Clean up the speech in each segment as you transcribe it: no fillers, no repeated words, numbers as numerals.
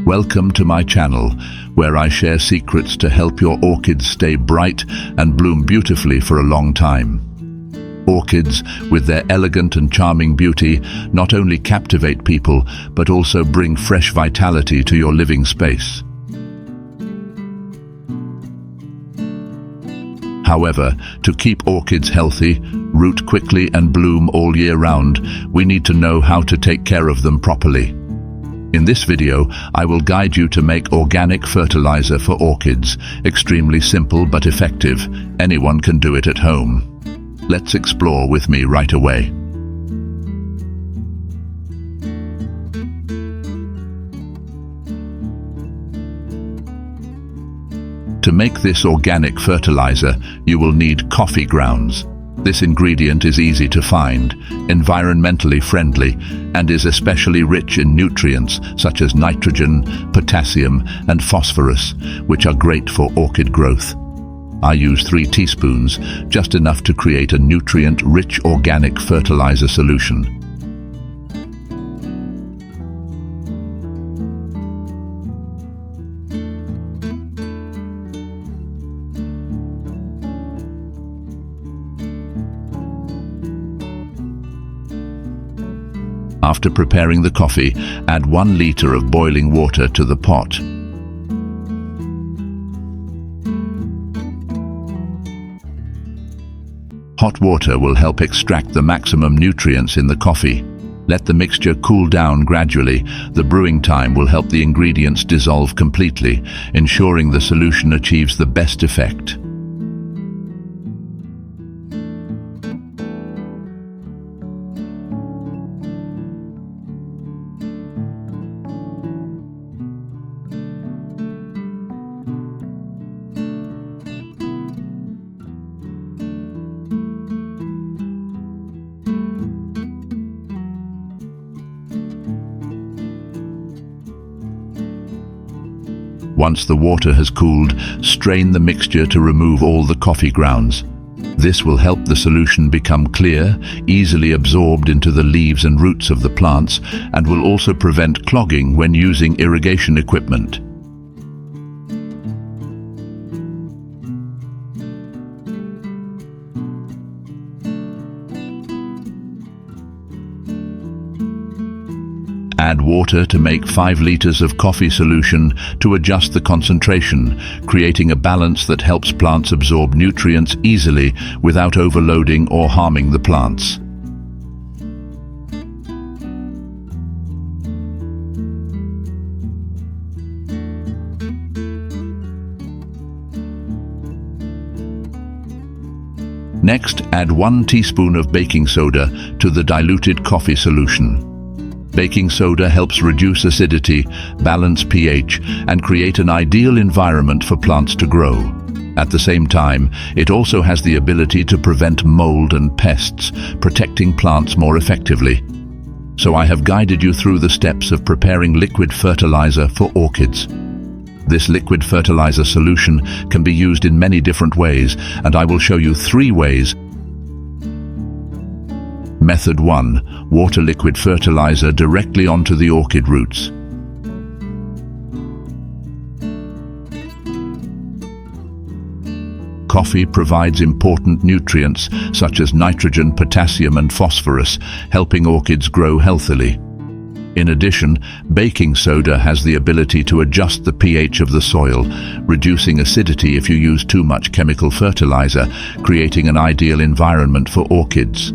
Welcome to my channel, where I share secrets to help your orchids stay bright and bloom beautifully for a long time. Orchids, with their elegant and charming beauty, not only captivate people, but also bring fresh vitality to your living space. However, to keep orchids healthy, root quickly and bloom all year round, we need to know how to take care of them properly. In this video, I will guide you to make organic fertilizer for orchids. Extremely simple but effective. Anyone can do it at home. Let's explore with me right away. To make this organic fertilizer, you will need coffee grounds. This ingredient is easy to find, environmentally friendly, and is especially rich in nutrients such as nitrogen, potassium, and phosphorus, which are great for orchid growth. I use 3 teaspoons, just enough to create a nutrient-rich organic fertilizer solution. After preparing the coffee, add 1 liter of boiling water to the pot. Hot water will help extract the maximum nutrients in the coffee. Let the mixture cool down gradually. The brewing time will help the ingredients dissolve completely, ensuring the solution achieves the best effect. Once the water has cooled, strain the mixture to remove all the coffee grounds. This will help the solution become clear, easily absorbed into the leaves and roots of the plants, and will also prevent clogging when using irrigation equipment. Add water to make 5 liters of coffee solution to adjust the concentration, creating a balance that helps plants absorb nutrients easily without overloading or harming the plants. Next, add 1 teaspoon of baking soda to the diluted coffee solution. Baking soda helps reduce acidity, balance pH, and create an ideal environment for plants to grow. At the same time, it also has the ability to prevent mold and pests, protecting plants more effectively. So I have guided you through the steps of preparing liquid fertilizer for orchids. This liquid fertilizer solution can be used in many different ways, and I will show you 3 ways. Method 1. Water liquid fertilizer directly onto the orchid roots. Coffee provides important nutrients such as nitrogen, potassium, and phosphorus, helping orchids grow healthily. In addition, baking soda has the ability to adjust the pH of the soil, reducing acidity if you use too much chemical fertilizer, creating an ideal environment for orchids.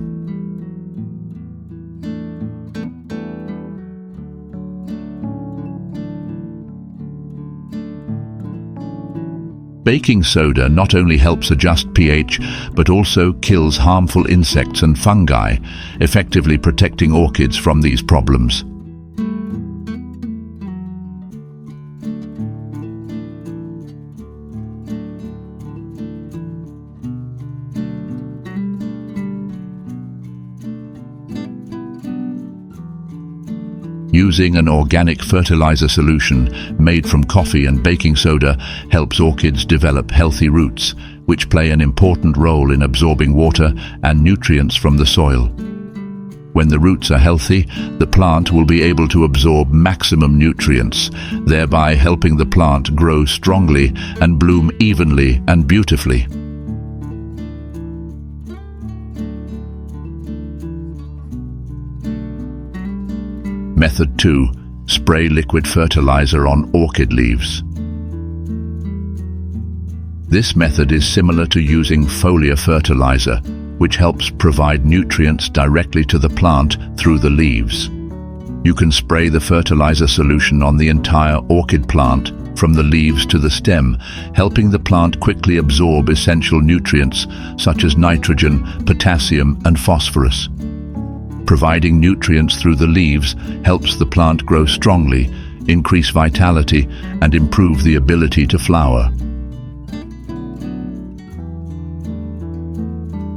Baking soda not only helps adjust pH, but also kills harmful insects and fungi, effectively protecting orchids from these problems. Using an organic fertilizer solution made from coffee and baking soda helps orchids develop healthy roots, which play an important role in absorbing water and nutrients from the soil. When the roots are healthy, the plant will be able to absorb maximum nutrients, thereby helping the plant grow strongly and bloom evenly and beautifully. Method 2. Spray liquid fertilizer on orchid leaves. This method is similar to using foliar fertilizer, which helps provide nutrients directly to the plant through the leaves. You can spray the fertilizer solution on the entire orchid plant, from the leaves to the stem, helping the plant quickly absorb essential nutrients such as nitrogen, potassium, and phosphorus. Providing nutrients through the leaves helps the plant grow strongly, increase vitality, and improve the ability to flower.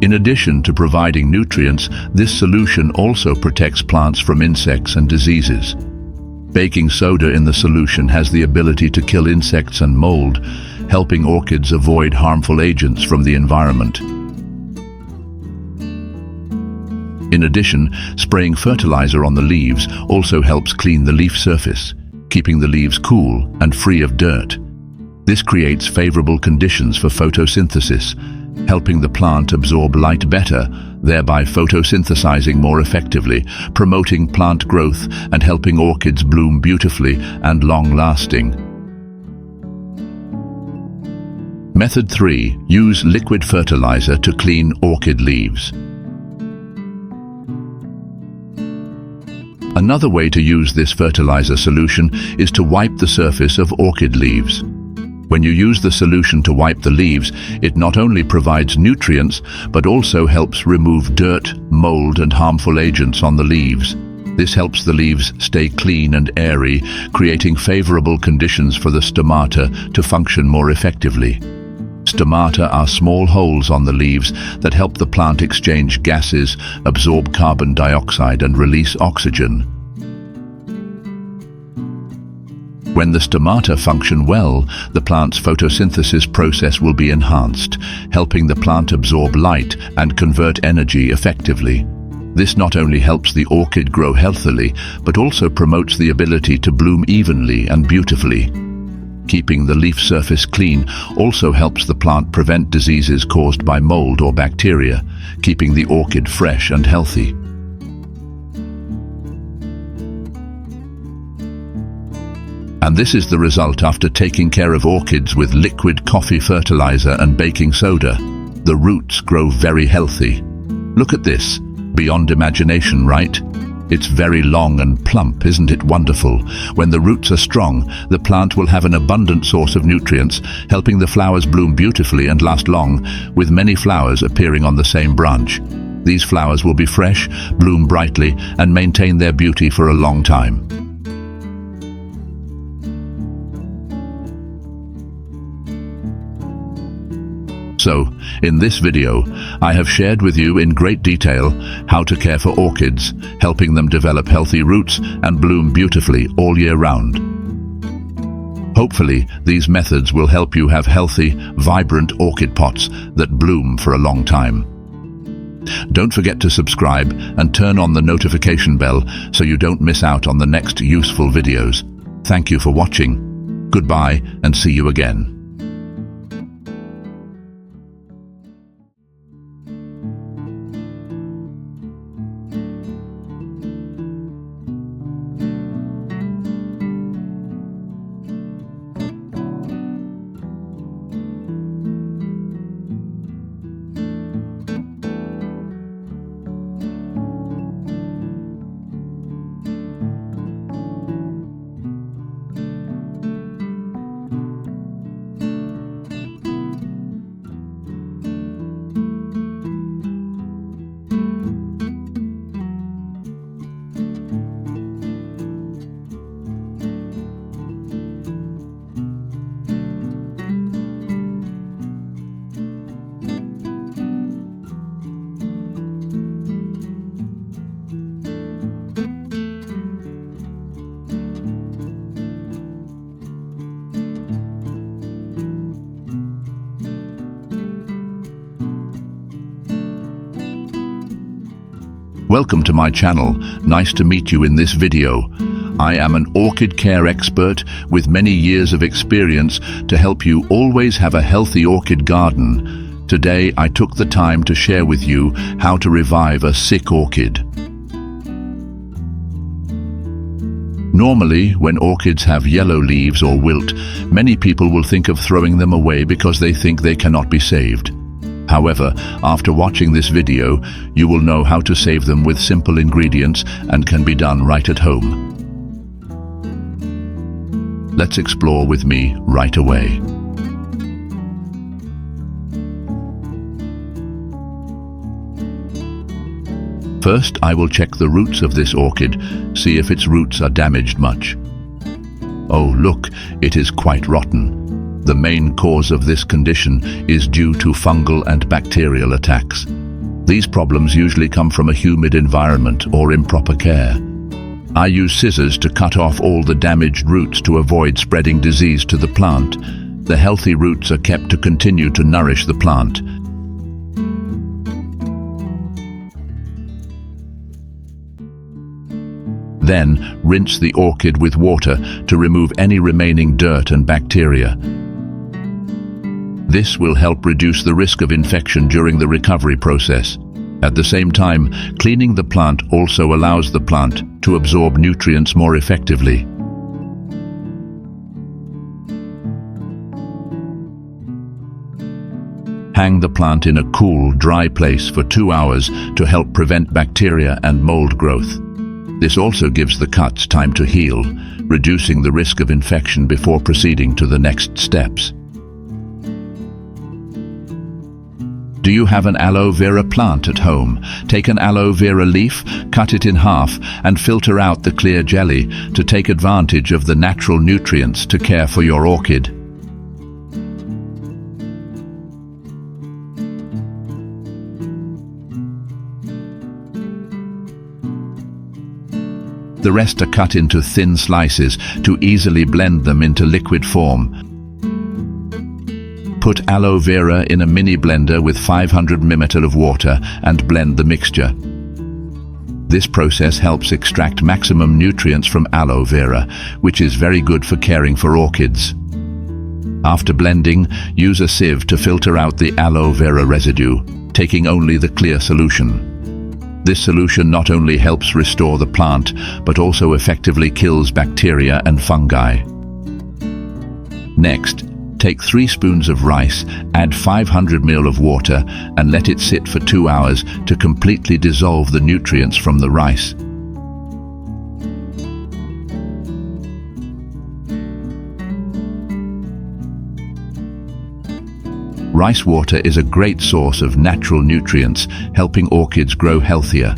In addition to providing nutrients, this solution also protects plants from insects and diseases. Baking soda in the solution has the ability to kill insects and mold, helping orchids avoid harmful agents from the environment. In addition, spraying fertilizer on the leaves also helps clean the leaf surface, keeping the leaves cool and free of dirt. This creates favorable conditions for photosynthesis, helping the plant absorb light better, thereby photosynthesizing more effectively, promoting plant growth and helping orchids bloom beautifully and long-lasting. Method 3. Use liquid fertilizer to clean orchid leaves. Another way to use this fertilizer solution is to wipe the surface of orchid leaves. When you use the solution to wipe the leaves, it not only provides nutrients, but also helps remove dirt, mold, and harmful agents on the leaves. This helps the leaves stay clean and airy, creating favorable conditions for the stomata to function more effectively. Stomata are small holes on the leaves that help the plant exchange gases, absorb carbon dioxide, and release oxygen. When the stomata function well, the plant's photosynthesis process will be enhanced, helping the plant absorb light and convert energy effectively. This not only helps the orchid grow healthily, but also promotes the ability to bloom evenly and beautifully. Keeping the leaf surface clean also helps the plant prevent diseases caused by mold or bacteria, keeping the orchid fresh and healthy. And this is the result after taking care of orchids with liquid coffee fertilizer and baking soda. The roots grow very healthy. Look at this, beyond imagination, right? It's very long and plump, isn't it wonderful? When the roots are strong, the plant will have an abundant source of nutrients, helping the flowers bloom beautifully and last long, with many flowers appearing on the same branch. These flowers will be fresh, bloom brightly, and maintain their beauty for a long time. So, in this video, I have shared with you in great detail how to care for orchids, helping them develop healthy roots and bloom beautifully all year round. Hopefully, these methods will help you have healthy, vibrant orchid pots that bloom for a long time. Don't forget to subscribe and turn on the notification bell so you don't miss out on the next useful videos. Thank you for watching. Goodbye and see you again. Welcome to my channel. Nice to meet you in this video. I am an orchid care expert with many years of experience to help you always have a healthy orchid garden. Today I took the time to share with you how to revive a sick orchid. Normally, when orchids have yellow leaves or wilt, many people will think of throwing them away because they think they cannot be saved. However, after watching this video, you will know how to save them with simple ingredients and can be done right at home. Let's explore with me right away. First, I will check the roots of this orchid, see if its roots are damaged much. Oh, look, it is quite rotten. The main cause of this condition is due to fungal and bacterial attacks. These problems usually come from a humid environment or improper care. I use scissors to cut off all the damaged roots to avoid spreading disease to the plant. The healthy roots are kept to continue to nourish the plant. Then, rinse the orchid with water to remove any remaining dirt and bacteria. This will help reduce the risk of infection during the recovery process. At the same time, cleaning the plant also allows the plant to absorb nutrients more effectively. Hang the plant in a cool, dry place for 2 hours to help prevent bacteria and mold growth. This also gives the cuts time to heal, reducing the risk of infection before proceeding to the next steps. Do you have an aloe vera plant at home? Take an aloe vera leaf, cut it in half, and filter out the clear jelly to take advantage of the natural nutrients to care for your orchid. The rest are cut into thin slices to easily blend them into liquid form. Put aloe vera in a mini blender with 500 ml of water and blend the mixture. This process helps extract maximum nutrients from aloe vera, which is very good for caring for orchids. After blending, use a sieve to filter out the aloe vera residue, taking only the clear solution. This solution not only helps restore the plant, but also effectively kills bacteria and fungi. Next, take 3 spoons of rice, add 500 ml of water, and let it sit for 2 hours to completely dissolve the nutrients from the rice. Rice water is a great source of natural nutrients, helping orchids grow healthier.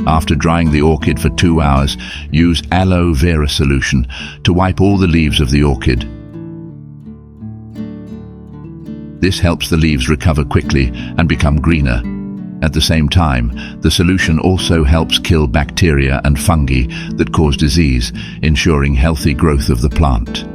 After drying the orchid for 2 hours, use aloe vera solution to wipe all the leaves of the orchid. This helps the leaves recover quickly and become greener. At the same time, the solution also helps kill bacteria and fungi that cause disease, ensuring healthy growth of the plant.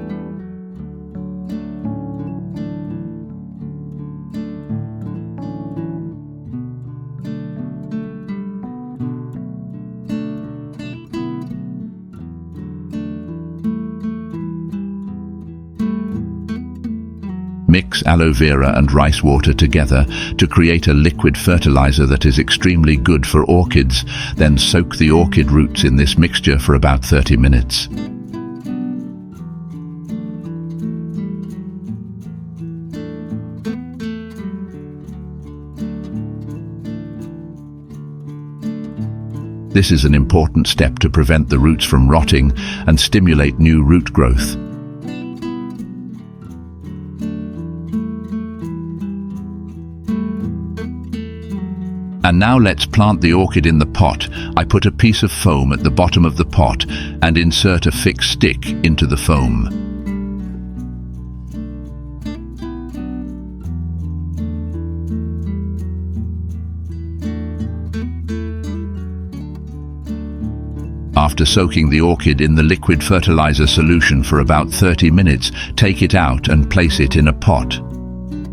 Mix aloe vera and rice water together to create a liquid fertilizer that is extremely good for orchids. Then soak the orchid roots in this mixture for about 30 minutes. This is an important step to prevent the roots from rotting and stimulate new root growth. And now let's plant the orchid in the pot. I put a piece of foam at the bottom of the pot and insert a fixed stick into the foam. After soaking the orchid in the liquid fertilizer solution for about 30 minutes, take it out and place it in a pot.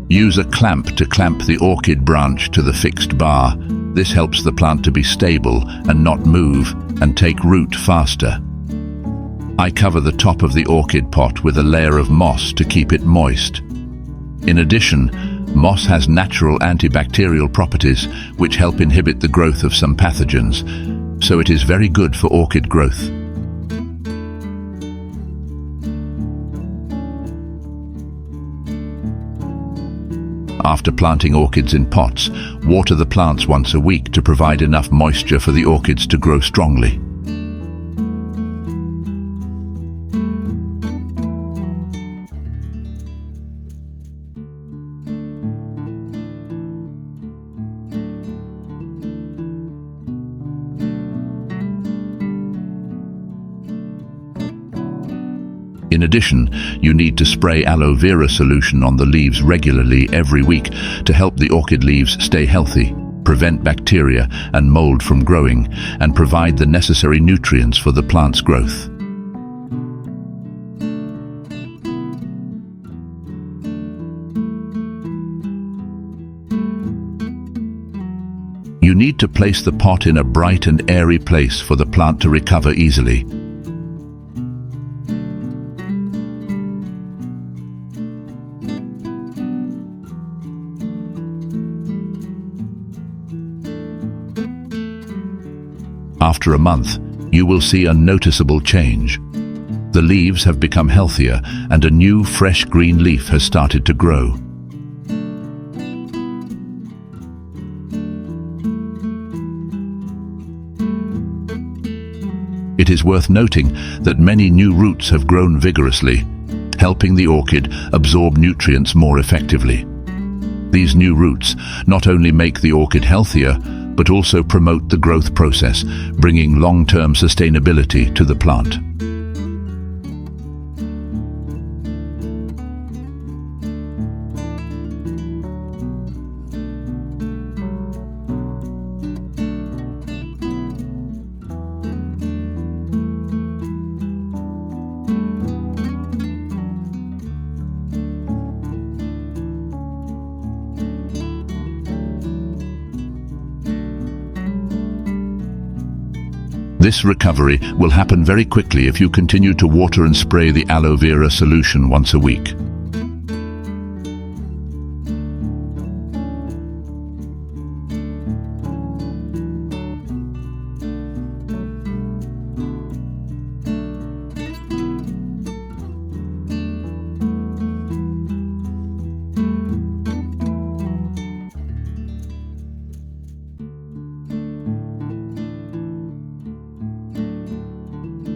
Use a clamp to clamp the orchid branch to the fixed bar. This helps the plant to be stable and not move and take root faster. I cover the top of the orchid pot with a layer of moss to keep it moist. In addition, moss has natural antibacterial properties which help inhibit the growth of some pathogens, so it is very good for orchid growth. After planting orchids in pots, water the plants once a week to provide enough moisture for the orchids to grow strongly. In addition, you need to spray aloe vera solution on the leaves regularly every week to help the orchid leaves stay healthy, prevent bacteria and mold from growing, and provide the necessary nutrients for the plant's growth. You need to place the pot in a bright and airy place for the plant to recover easily. After a month, you will see a noticeable change. The leaves have become healthier and a new fresh green leaf has started to grow. It is worth noting that many new roots have grown vigorously, helping the orchid absorb nutrients more effectively. These new roots not only make the orchid healthier, but also promote the growth process, bringing long-term sustainability to the plant. This recovery will happen very quickly if you continue to water and spray the aloe vera solution once a week.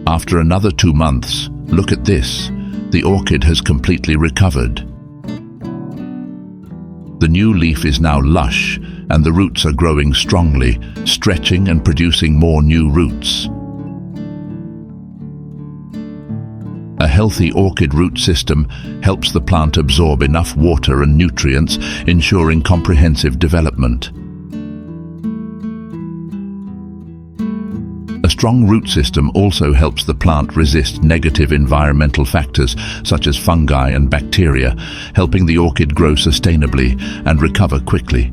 After another 2 months, look at this. The orchid has completely recovered. The new leaf is now lush, and the roots are growing strongly, stretching and producing more new roots. A healthy orchid root system helps the plant absorb enough water and nutrients, ensuring comprehensive development. A strong root system also helps the plant resist negative environmental factors such as fungi and bacteria, helping the orchid grow sustainably and recover quickly.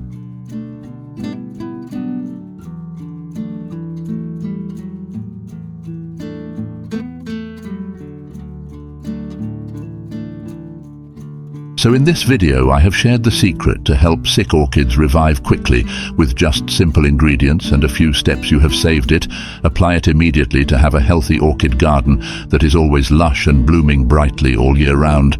So in this video I have shared the secret to help sick orchids revive quickly with just simple ingredients and a few steps. You have saved it. Apply it immediately to have a healthy orchid garden that is always lush and blooming brightly all year round.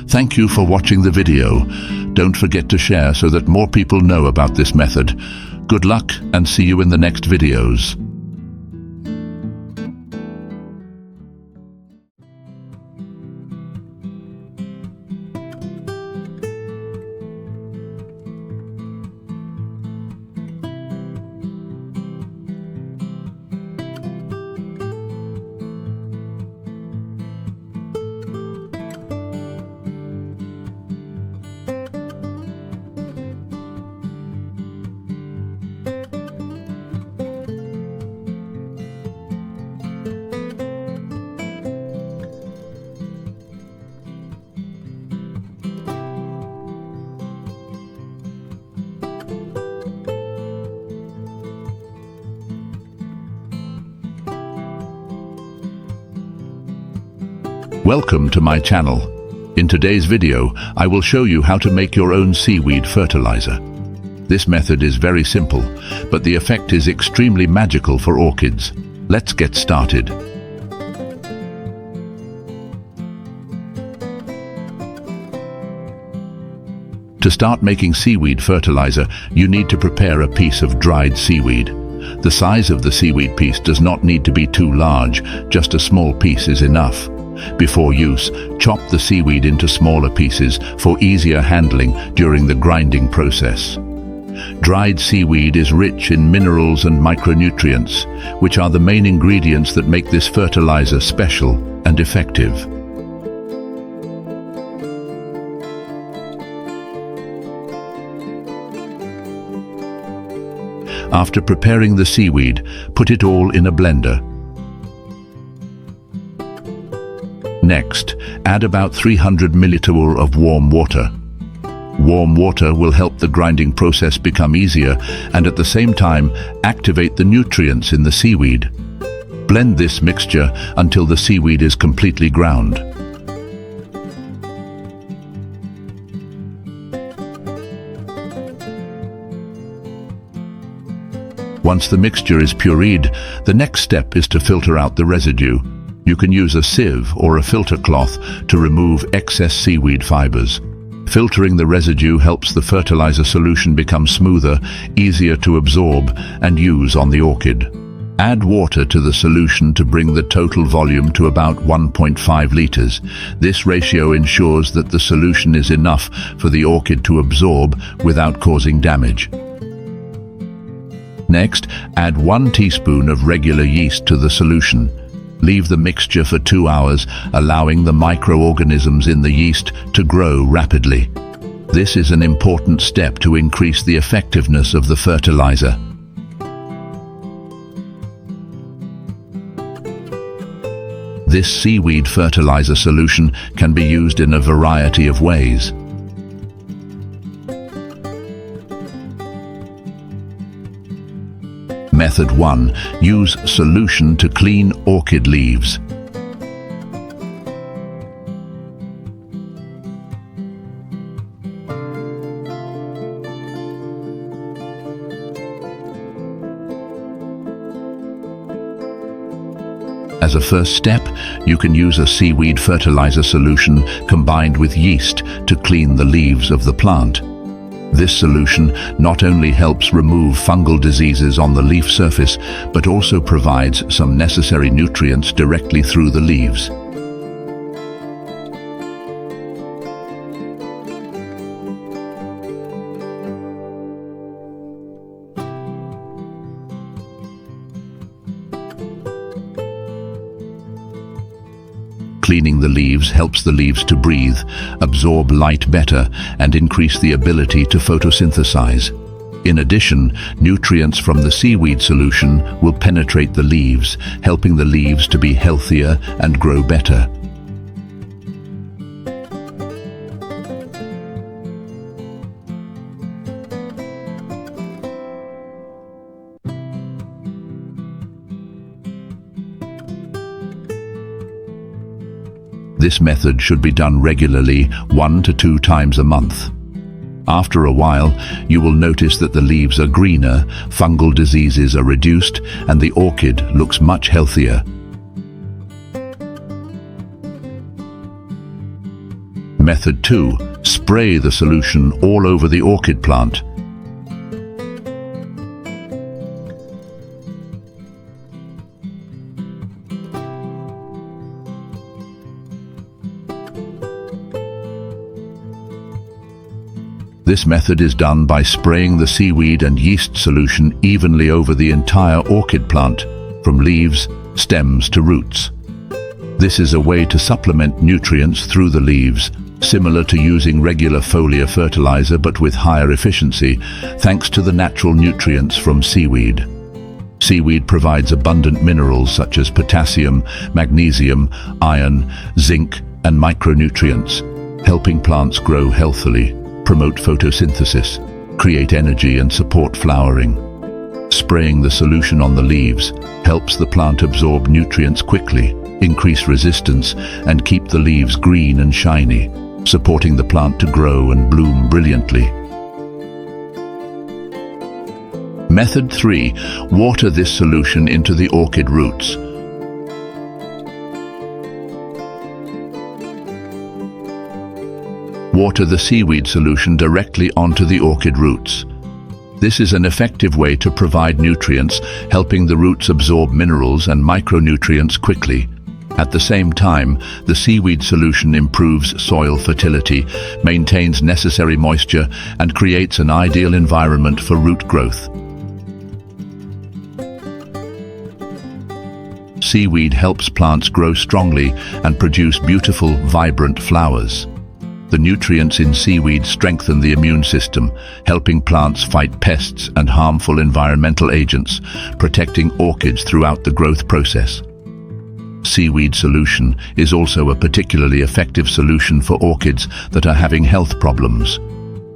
Thank you for watching the video. Don't forget to share so that more people know about this method. Good luck and see you in the next videos. Welcome to my channel. In today's video, I will show you how to make your own seaweed fertilizer. This method is very simple, but the effect is extremely magical for orchids. Let's get started. To start making seaweed fertilizer, you need to prepare a piece of dried seaweed. The size of the seaweed piece does not need to be too large, just a small piece is enough. Before use, chop the seaweed into smaller pieces for easier handling during the grinding process. Dried seaweed is rich in minerals and micronutrients, which are the main ingredients that make this fertilizer special and effective. After preparing the seaweed, put it all in a blender. Next, add about 300 milliliters of warm water. Warm water will help the grinding process become easier and at the same time activate the nutrients in the seaweed. Blend this mixture until the seaweed is completely ground. Once the mixture is pureed, the next step is to filter out the residue. You can use a sieve or a filter cloth to remove excess seaweed fibers. Filtering the residue helps the fertilizer solution become smoother, easier to absorb and use on the orchid. Add water to the solution to bring the total volume to about 1.5 liters. This ratio ensures that the solution is enough for the orchid to absorb without causing damage. Next, add 1 teaspoon of regular yeast to the solution. Leave the mixture for 2 hours, allowing the microorganisms in the yeast to grow rapidly. This is an important step to increase the effectiveness of the fertilizer. This seaweed fertilizer solution can be used in a variety of ways. Method 1. Use solution to clean orchid leaves. As a first step, you can use a seaweed fertilizer solution combined with yeast to clean the leaves of the plant. This solution not only helps remove fungal diseases on the leaf surface, but also provides some necessary nutrients directly through the leaves. Cleaning the leaves helps the leaves to breathe, absorb light better, and increase the ability to photosynthesize. In addition, nutrients from the seaweed solution will penetrate the leaves, helping the leaves to be healthier and grow better. This method should be done regularly, 1 to 2 times a month. After a while, you will notice that the leaves are greener, fungal diseases are reduced, and the orchid looks much healthier. Method 2. Spray the solution all over the orchid plant. This method is done by spraying the seaweed and yeast solution evenly over the entire orchid plant, from leaves, stems to roots. This is a way to supplement nutrients through the leaves, similar to using regular foliar fertilizer but with higher efficiency, thanks to the natural nutrients from seaweed. Seaweed provides abundant minerals such as potassium, magnesium, iron, zinc, and micronutrients, helping plants grow healthily, promote photosynthesis, create energy and support flowering. Spraying the solution on the leaves helps the plant absorb nutrients quickly, increase resistance, and keep the leaves green and shiny, supporting the plant to grow and bloom brilliantly. Method 3. Water this solution into the orchid roots. Water the seaweed solution directly onto the orchid roots. This is an effective way to provide nutrients, helping the roots absorb minerals and micronutrients quickly. At the same time, the seaweed solution improves soil fertility, maintains necessary moisture, and creates an ideal environment for root growth. Seaweed helps plants grow strongly and produce beautiful, vibrant flowers. The nutrients in seaweed strengthen the immune system, helping plants fight pests and harmful environmental agents, protecting orchids throughout the growth process. Seaweed solution is also a particularly effective solution for orchids that are having health problems.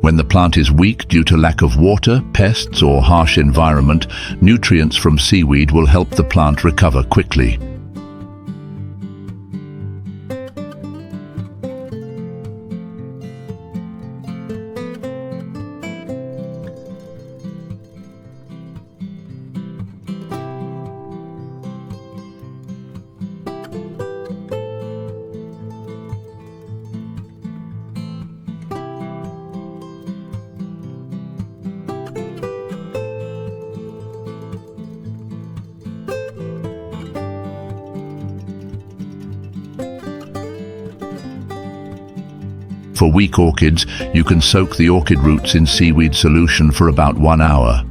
When the plant is weak due to lack of water, pests, or harsh environment, nutrients from seaweed will help the plant recover quickly. For weak orchids, you can soak the orchid roots in seaweed solution for about 1 hour.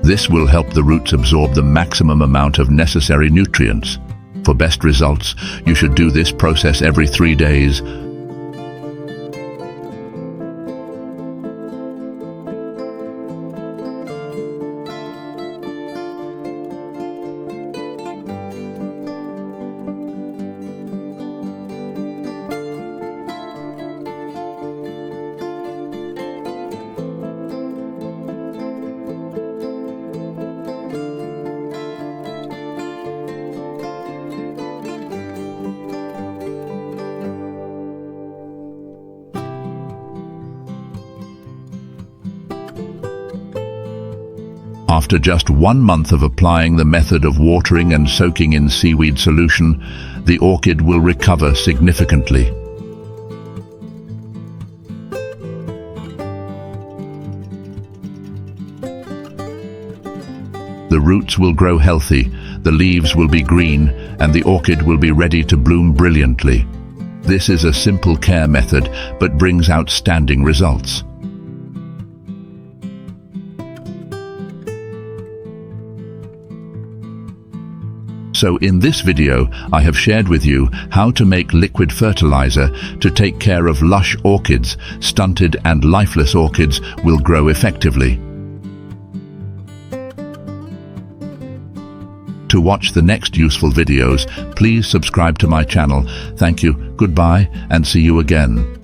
This will help the roots absorb the maximum amount of necessary nutrients. For best results, you should do this process every 3 days. After just 1 month of applying the method of watering and soaking in seaweed solution, the orchid will recover significantly. The roots will grow healthy, the leaves will be green, and the orchid will be ready to bloom brilliantly. This is a simple care method, but brings outstanding results. So in this video, I have shared with you how to make liquid fertilizer to take care of lush orchids. Stunted and lifeless orchids will grow effectively. To watch the next useful videos, please subscribe to my channel. Thank you, goodbye, and see you again.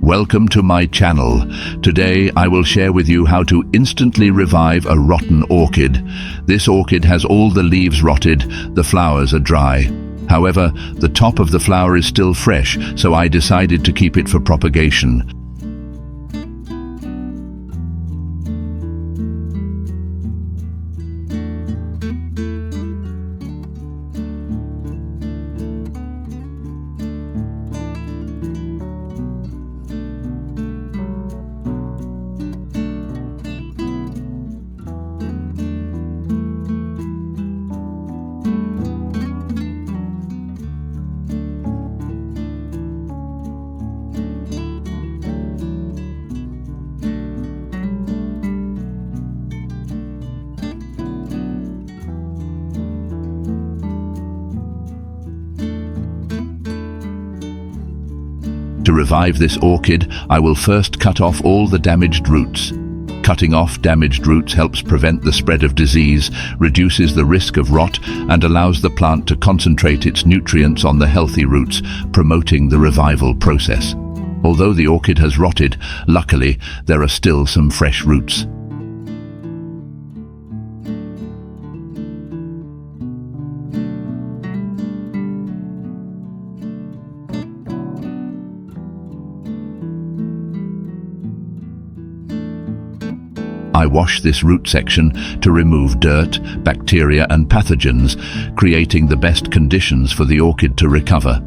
Welcome to my channel. Today I will share with you how to instantly revive a rotten orchid. This orchid has all the leaves rotted, the flowers are dry. However, the top of the flower is still fresh, so I decided to keep it for propagation. To revive this orchid, I will first cut off all the damaged roots. Cutting off damaged roots helps prevent the spread of disease, reduces the risk of rot, and allows the plant to concentrate its nutrients on the healthy roots, promoting the revival process. Although the orchid has rotted, luckily, there are still some fresh roots. I wash this root section to remove dirt, bacteria and pathogens, creating the best conditions for the orchid to recover.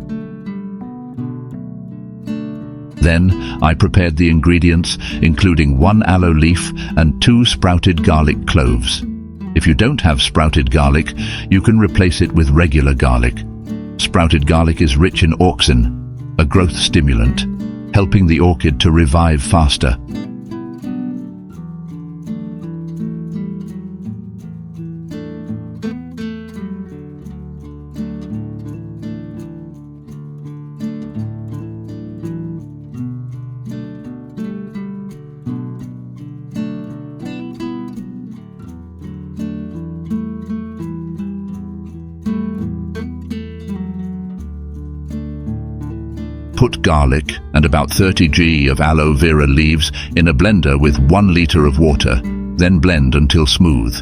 Then, I prepared the ingredients, including 1 aloe leaf and 2 sprouted garlic cloves. If you don't have sprouted garlic, you can replace it with regular garlic. Sprouted garlic is rich in auxin, a growth stimulant, helping the orchid to revive faster. Put garlic and about 30 g of aloe vera leaves in a blender with 1 liter of water, then blend until smooth.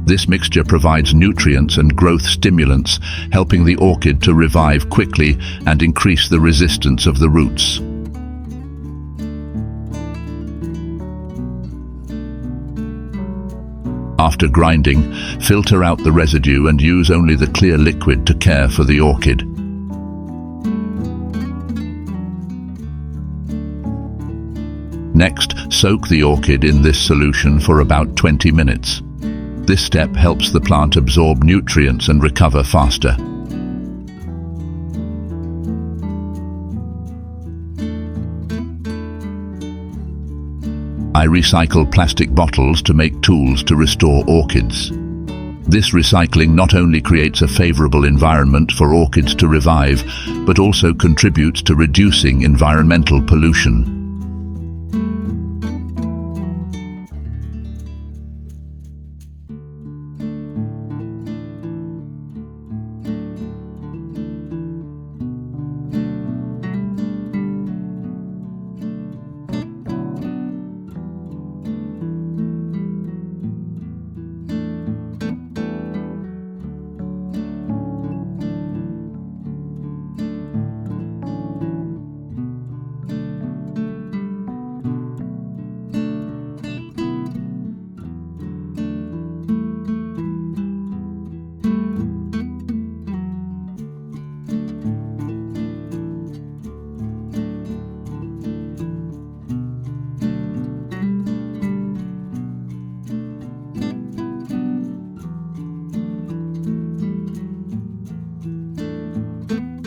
This mixture provides nutrients and growth stimulants, helping the orchid to revive quickly and increase the resistance of the roots. After grinding, filter out the residue and use only the clear liquid to care for the orchid. Next, soak the orchid in this solution for about 20 minutes. This step helps the plant absorb nutrients and recover faster. I recycle plastic bottles to make tools to restore orchids. This recycling not only creates a favorable environment for orchids to revive, but also contributes to reducing environmental pollution.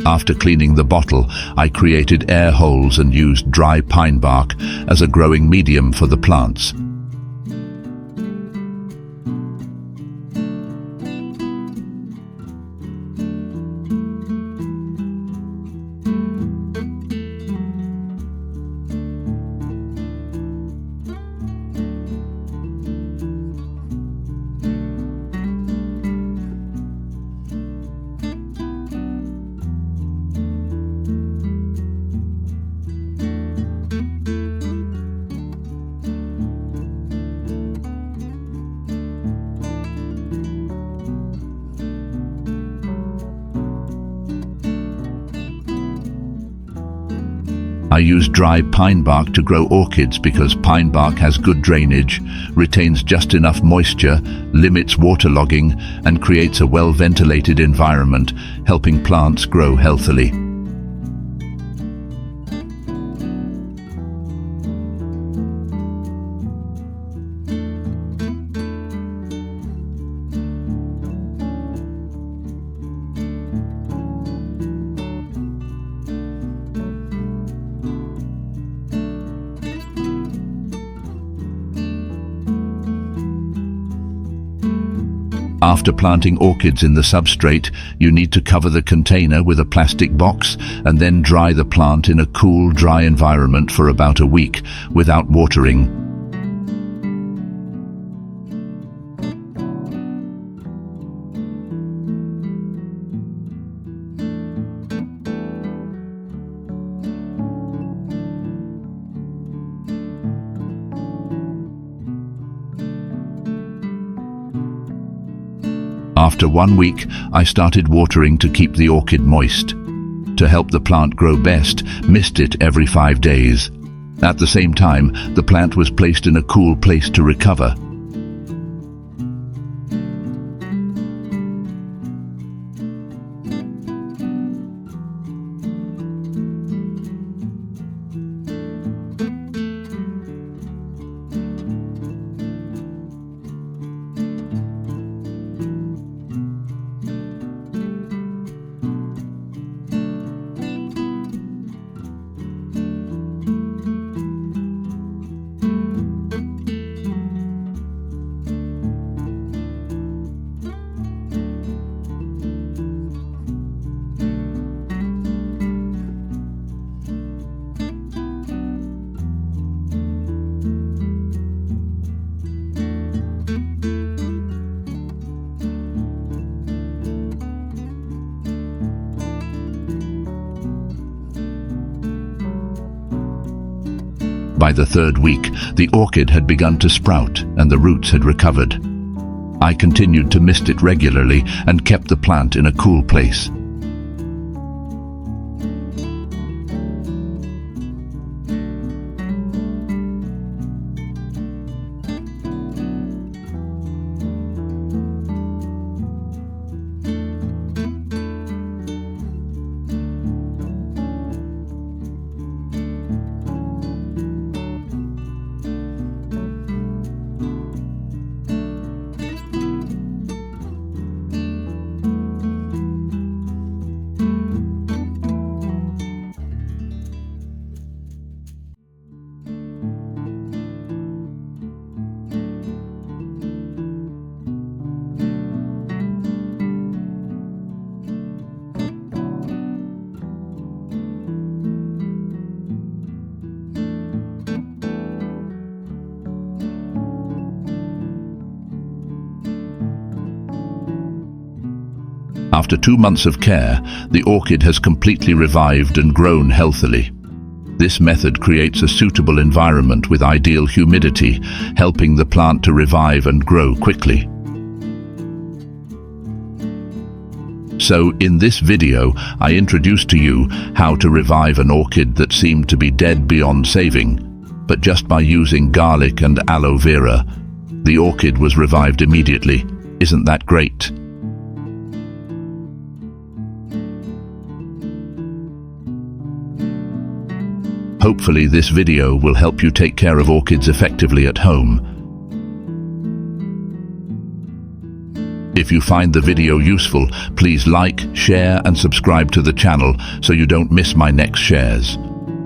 After cleaning the bottle, I created air holes and used dry pine bark as a growing medium for the plants. I use dry pine bark to grow orchids because pine bark has good drainage, retains just enough moisture, limits waterlogging, and creates a well-ventilated environment, helping plants grow healthily. After planting orchids in the substrate, you need to cover the container with a plastic box and then dry the plant in a cool, dry environment for about a week without watering. After 1 week, I started watering to keep the orchid moist. To help the plant grow best, mist it every 5 days. At the same time, the plant was placed in a cool place to recover. By the 3rd week, the orchid had begun to sprout and the roots had recovered. I continued to mist it regularly and kept the plant in a cool place. After 2 months of care, the orchid has completely revived and grown healthily. This method creates a suitable environment with ideal humidity, helping the plant to revive and grow quickly. So, in this video, I introduced to you how to revive an orchid that seemed to be dead beyond saving, but just by using garlic and aloe vera, the orchid was revived immediately. Isn't that great? Hopefully this video will help you take care of orchids effectively at home. If you find the video useful, please like, share and subscribe to the channel so you don't miss my next shares.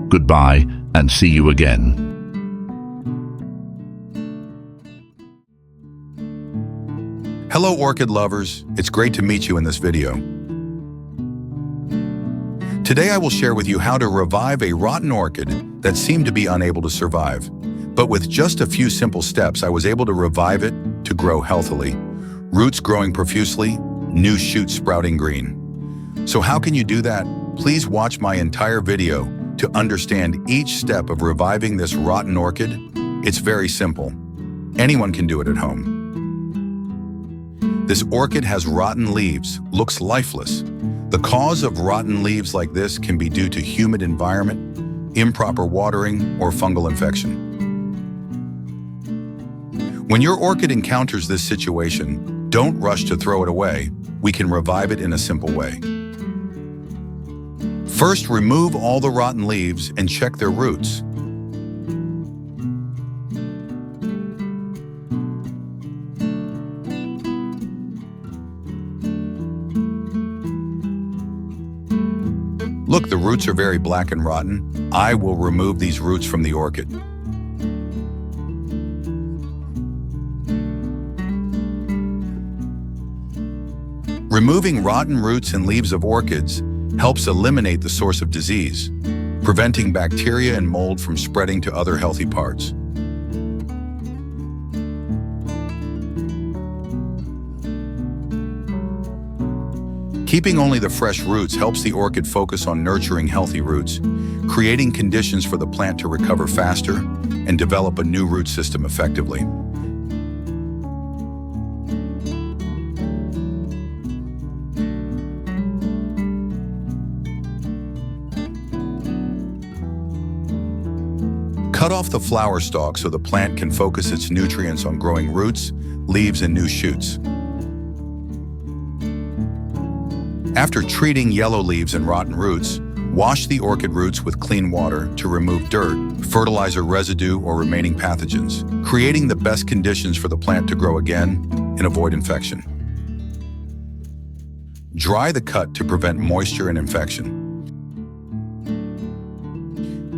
Goodbye and see you again. Hello orchid lovers, it's great to meet you in this video. Today I will share with you how to revive a rotten orchid that seemed to be unable to survive. But with just a few simple steps, I was able to revive it to grow healthily. Roots growing profusely, new shoots sprouting green. So how can you do that? Please watch my entire video to understand each step of reviving this rotten orchid. It's very simple. Anyone can do it at home. This orchid has rotten leaves, looks lifeless. The cause of rotten leaves like this can be due to humid environment, improper watering, or fungal infection. When your orchid encounters this situation, don't rush to throw it away. We can revive it in a simple way. First, remove all the rotten leaves and check their roots. Look, the roots are very black and rotten. I will remove these roots from the orchid. Removing rotten roots and leaves of orchids helps eliminate the source of disease, preventing bacteria and mold from spreading to other healthy parts. Keeping only the fresh roots helps the orchid focus on nurturing healthy roots, creating conditions for the plant to recover faster and develop a new root system effectively. Cut off the flower stalk so the plant can focus its nutrients on growing roots, leaves, and new shoots. After treating yellow leaves and rotten roots, wash the orchid roots with clean water to remove dirt, fertilizer residue, or remaining pathogens, creating the best conditions for the plant to grow again and avoid infection. Dry the cut to prevent moisture and infection.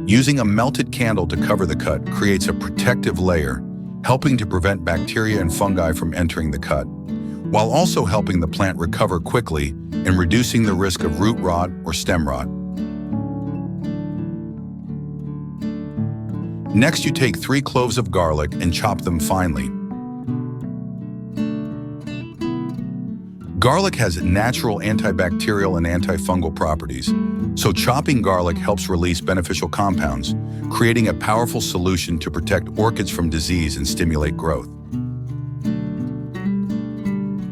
Using a melted candle to cover the cut creates a protective layer, helping to prevent bacteria and fungi from entering the cut, while also helping the plant recover quickly and reducing the risk of root rot or stem rot. Next, you take 3 cloves of garlic and chop them finely. Garlic has natural antibacterial and antifungal properties, so chopping garlic helps release beneficial compounds, creating a powerful solution to protect orchids from disease and stimulate growth.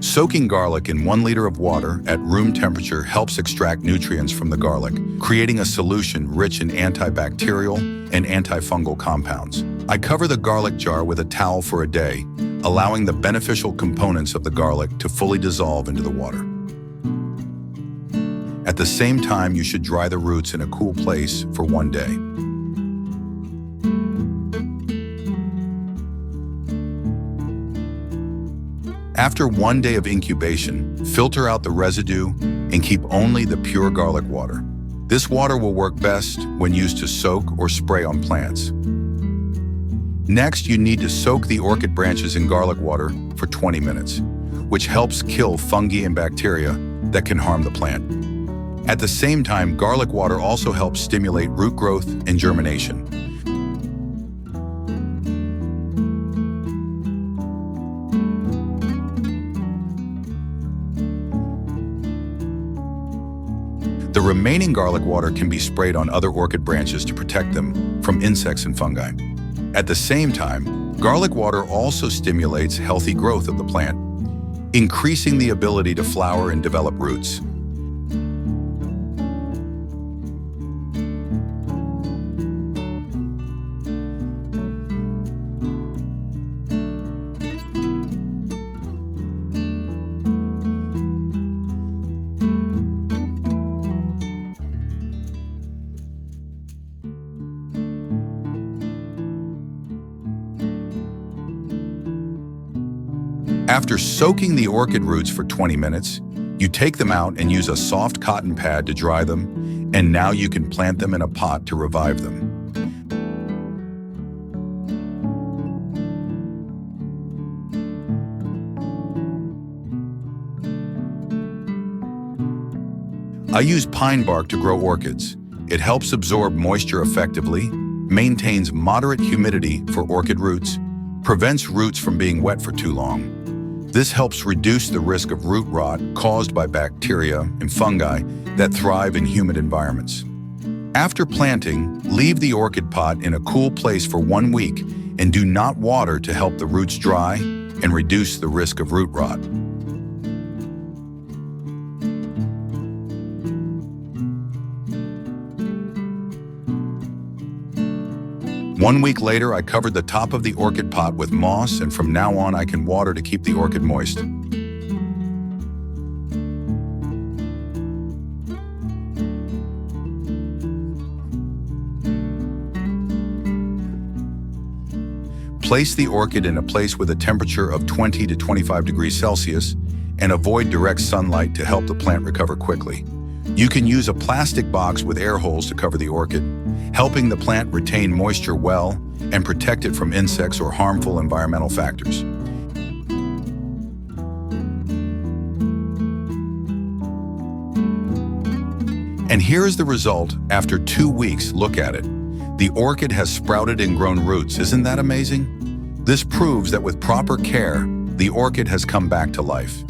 Soaking garlic in 1 liter of water at room temperature helps extract nutrients from the garlic, creating a solution rich in antibacterial and antifungal compounds. I cover the garlic jar with a towel for a day, allowing the beneficial components of the garlic to fully dissolve into the water. At the same time, you should dry the roots in a cool place for 1 day. After 1 day of incubation, filter out the residue and keep only the pure garlic water. This water will work best when used to soak or spray on plants. Next, you need to soak the orchid branches in garlic water for 20 minutes, which helps kill fungi and bacteria that can harm the plant. At the same time, garlic water also helps stimulate root growth and germination. The remaining garlic water can be sprayed on other orchid branches to protect them from insects and fungi. At the same time, garlic water also stimulates healthy growth of the plant, increasing the ability to flower and develop roots. After soaking the orchid roots for 20 minutes, you take them out and use a soft cotton pad to dry them, and now you can plant them in a pot to revive them. I use pine bark to grow orchids. It helps absorb moisture effectively, maintains moderate humidity for orchid roots, prevents roots from being wet for too long. This helps reduce the risk of root rot caused by bacteria and fungi that thrive in humid environments. After planting, leave the orchid pot in a cool place for 1 week and do not water to help the roots dry and reduce the risk of root rot. One week later, I covered the top of the orchid pot with moss, and from now on I can water to keep the orchid moist. Place the orchid in a place with a temperature of 20 to 25 degrees Celsius and avoid direct sunlight to help the plant recover quickly. You can use a plastic box with air holes to cover the orchid, helping the plant retain moisture well and protect it from insects or harmful environmental factors. And here is the result after 2 weeks. Look at it. The orchid has sprouted and grown roots. Isn't that amazing? This proves that with proper care, the orchid has come back to life.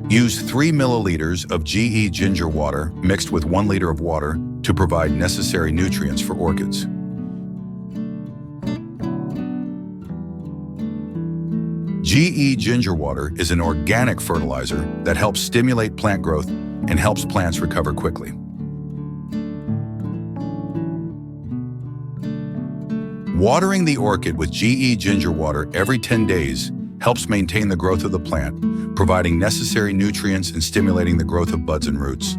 Use 3 milliliters of GE ginger water mixed with 1 liter of water to provide necessary nutrients for orchids. GE ginger water is an organic fertilizer that helps stimulate plant growth and helps plants recover quickly. Watering the orchid with GE ginger water every 10 days helps maintain the growth of the plant, providing necessary nutrients and stimulating the growth of buds and roots.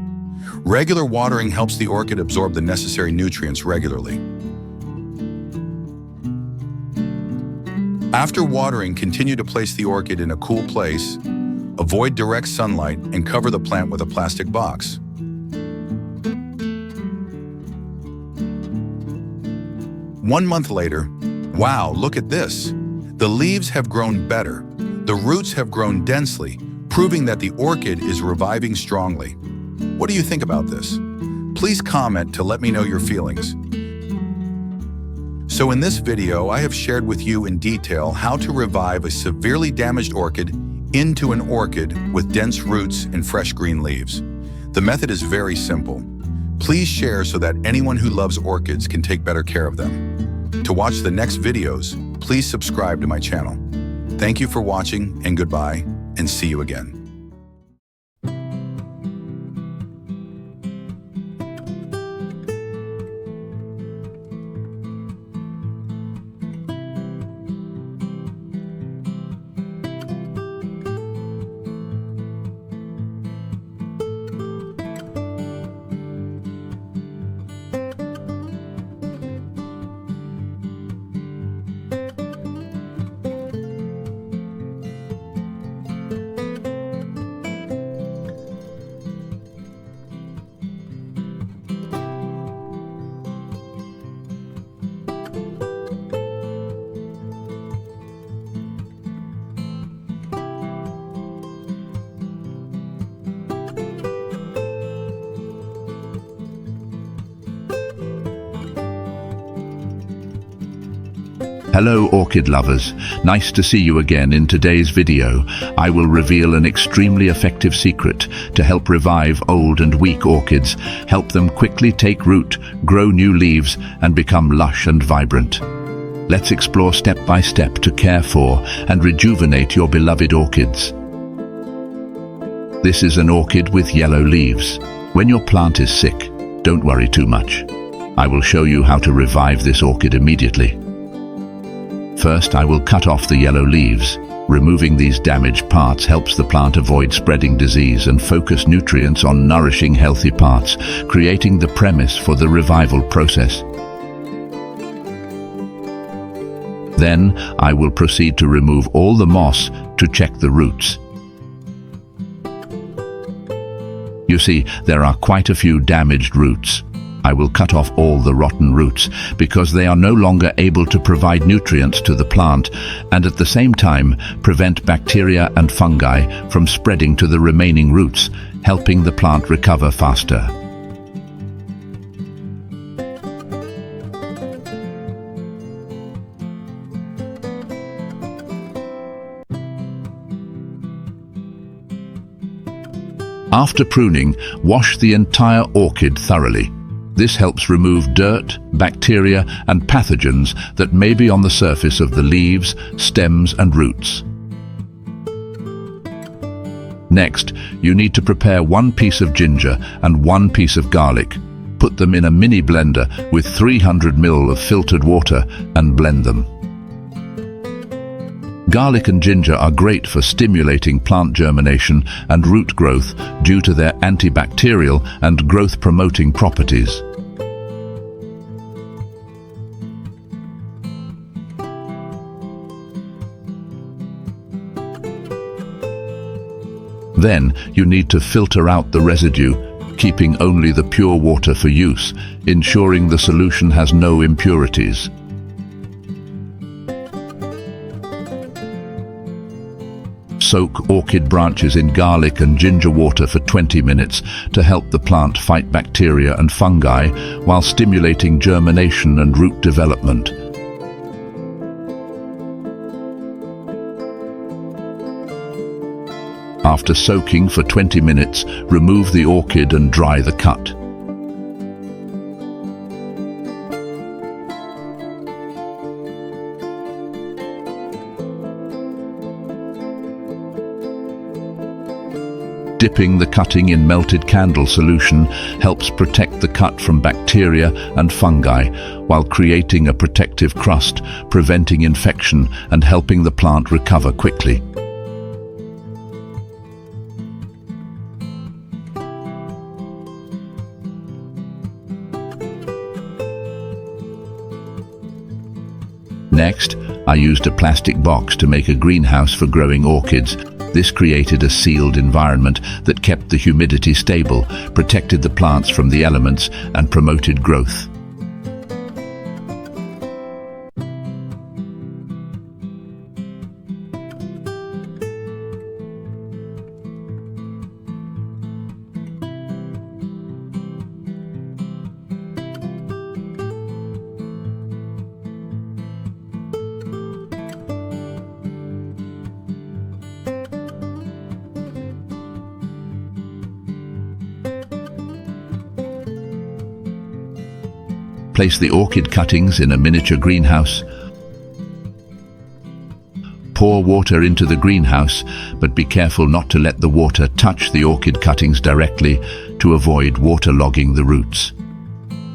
Regular watering helps the orchid absorb the necessary nutrients regularly. After watering, continue to place the orchid in a cool place, avoid direct sunlight, and cover the plant with a plastic box. One month later, wow, look at this! The leaves have grown better. The roots have grown densely, proving that the orchid is reviving strongly. What do you think about this? Please comment to let me know your feelings. So in this video, I have shared with you in detail how to revive a severely damaged orchid into an orchid with dense roots and fresh green leaves. The method is very simple. Please share so that anyone who loves orchids can take better care of them. To watch the next videos, please subscribe to my channel. Thank you for watching, and goodbye, and see you again. Hello orchid lovers, nice to see you again. In today's video, I will reveal an extremely effective secret to help revive old and weak orchids, help them quickly take root, grow new leaves, and become lush and vibrant. Let's explore step by step to care for and rejuvenate your beloved orchids. This is an orchid with yellow leaves. When your plant is sick, don't worry too much. I will show you how to revive this orchid immediately. First, I will cut off the yellow leaves. Removing these damaged parts helps the plant avoid spreading disease and focus nutrients on nourishing healthy parts, creating the premise for the revival process. Then, I will proceed to remove all the moss to check the roots. You see, there are quite a few damaged roots. I will cut off all the rotten roots because they are no longer able to provide nutrients to the plant and at the same time prevent bacteria and fungi from spreading to the remaining roots, helping the plant recover faster. After pruning, wash the entire orchid thoroughly. This helps remove dirt, bacteria, and pathogens that may be on the surface of the leaves, stems, and roots. Next, you need to prepare 1 piece of ginger and 1 piece of garlic. Put them in a mini blender with 300 ml of filtered water and blend them. Garlic and ginger are great for stimulating plant germination and root growth due to their antibacterial and growth-promoting properties. Then you need to filter out the residue, keeping only the pure water for use, ensuring the solution has no impurities. Soak orchid branches in garlic and ginger water for 20 minutes to help the plant fight bacteria and fungi while stimulating germination and root development. After soaking for 20 minutes, remove the orchid and dry the cut. Dipping the cutting in melted candle solution helps protect the cut from bacteria and fungi while creating a protective crust, preventing infection and helping the plant recover quickly. Next, I used a plastic box to make a greenhouse for growing orchids. This created a sealed environment that kept the humidity stable, protected the plants from the elements, and promoted growth. Place the orchid cuttings in a miniature greenhouse. Pour water into the greenhouse, but be careful not to let the water touch the orchid cuttings directly to avoid waterlogging the roots.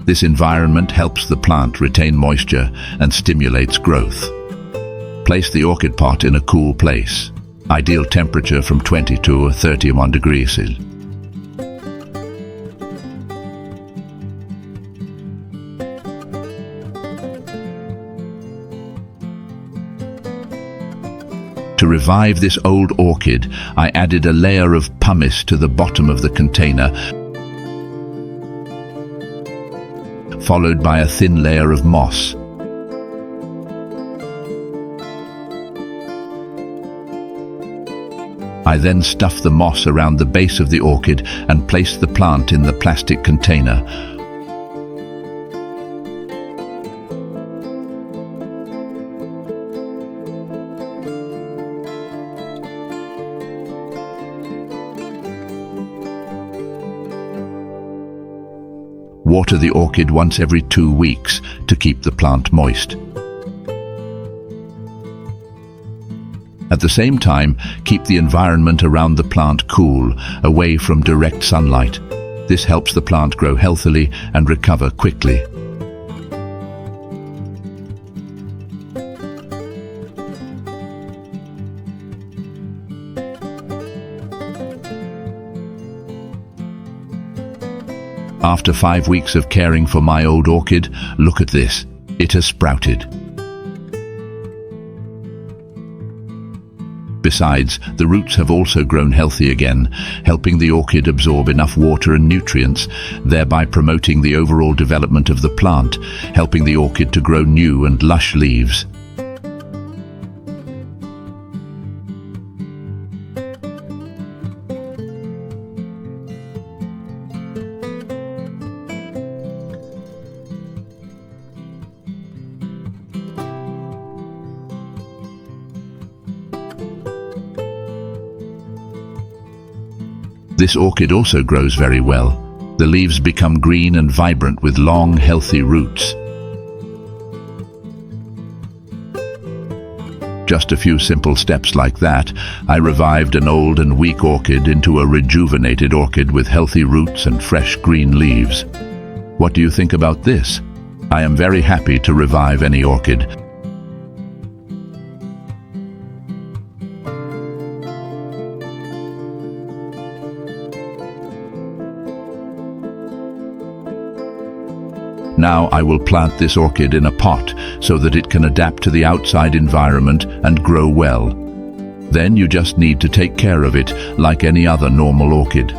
This environment helps the plant retain moisture and stimulates growth. Place the orchid pot in a cool place. Ideal temperature from 22 or 31 degrees. To revive this old orchid, I added a layer of pumice to the bottom of the container, followed by a thin layer of moss. I then stuffed the moss around the base of the orchid and placed the plant in the plastic container. Water the orchid once every 2 weeks to keep the plant moist. At the same time, keep the environment around the plant cool, away from direct sunlight. This helps the plant grow healthily and recover quickly. After 5 weeks of caring for my old orchid, look at this. It has sprouted. Besides, the roots have also grown healthy again, helping the orchid absorb enough water and nutrients, thereby promoting the overall development of the plant, helping the orchid to grow new and lush leaves. This orchid also grows very well. The leaves become green and vibrant with long, healthy roots. Just a few simple steps like that, I revived an old and weak orchid into a rejuvenated orchid with healthy roots and fresh green leaves. What do you think about this? I am very happy to revive any orchid. Now I will plant this orchid in a pot so that it can adapt to the outside environment and grow well. Then you just need to take care of it like any other normal orchid.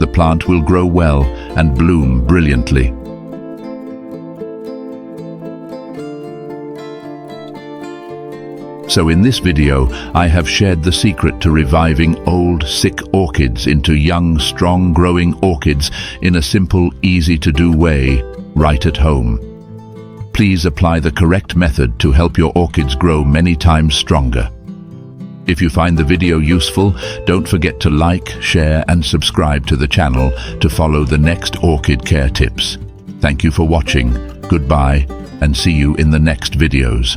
The plant will grow well and bloom brilliantly. So in this video, I have shared the secret to reviving old, sick orchids into young, strong growing orchids in a simple, easy-to-do way, right at home. Please apply the correct method to help your orchids grow many times stronger. If you find the video useful, don't forget to like, share and subscribe to the channel to follow the next orchid care tips. Thank you for watching, goodbye, and see you in the next videos.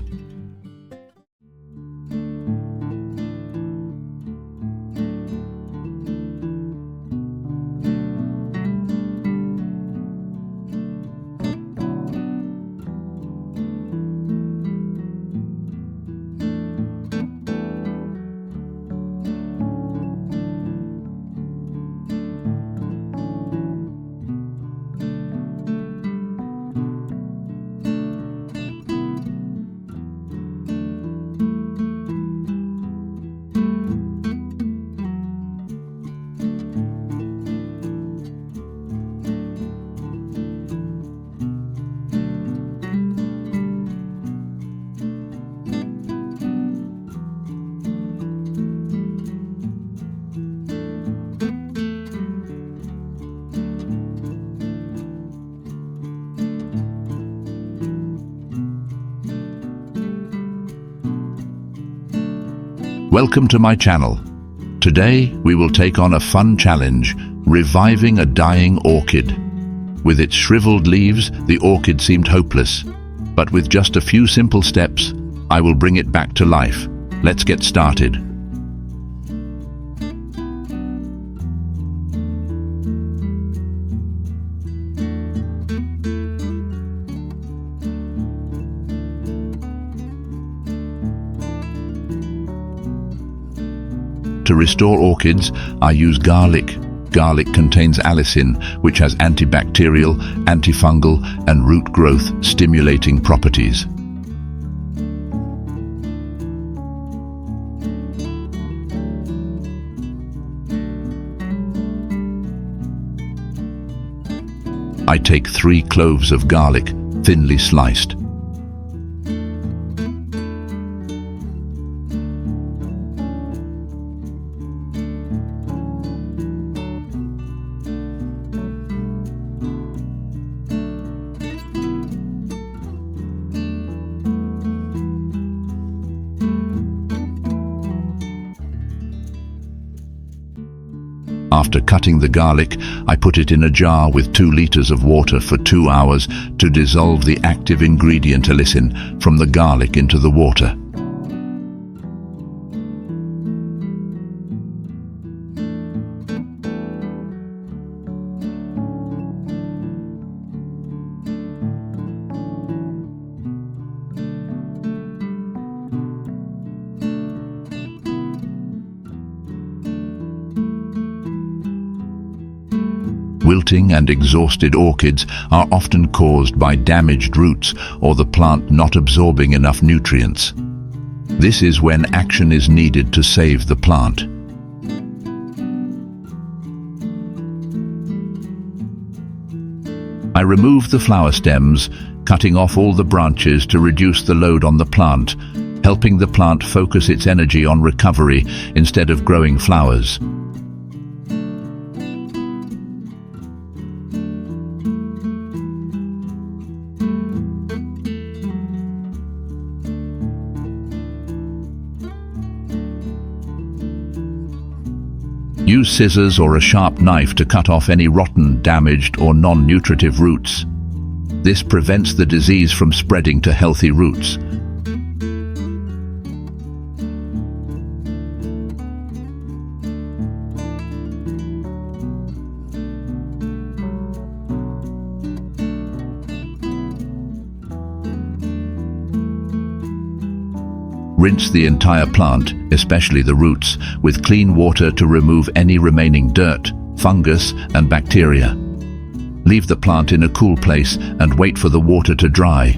Welcome to my channel. Today we will take on a fun challenge, reviving a dying orchid. With its shriveled leaves, the orchid seemed hopeless. But with just a few simple steps, I will bring it back to life. Let's get started. To restore orchids, I use garlic. Garlic contains allicin, which has antibacterial, antifungal, and root growth stimulating properties. I take 3 cloves of garlic, thinly sliced. After cutting the garlic, I put it in a jar with 2 liters of water for 2 hours to dissolve the active ingredient allicin from the garlic into the water. Wilting and exhausted orchids are often caused by damaged roots or the plant not absorbing enough nutrients. This is when action is needed to save the plant. I remove the flower stems, cutting off all the branches to reduce the load on the plant, helping the plant focus its energy on recovery instead of growing flowers. Use scissors or a sharp knife to cut off any rotten, damaged or non-nutritive roots. This prevents the disease from spreading to healthy roots. Rinse the entire plant, especially the roots, with clean water to remove any remaining dirt, fungus and bacteria. Leave the plant in a cool place and wait for the water to dry.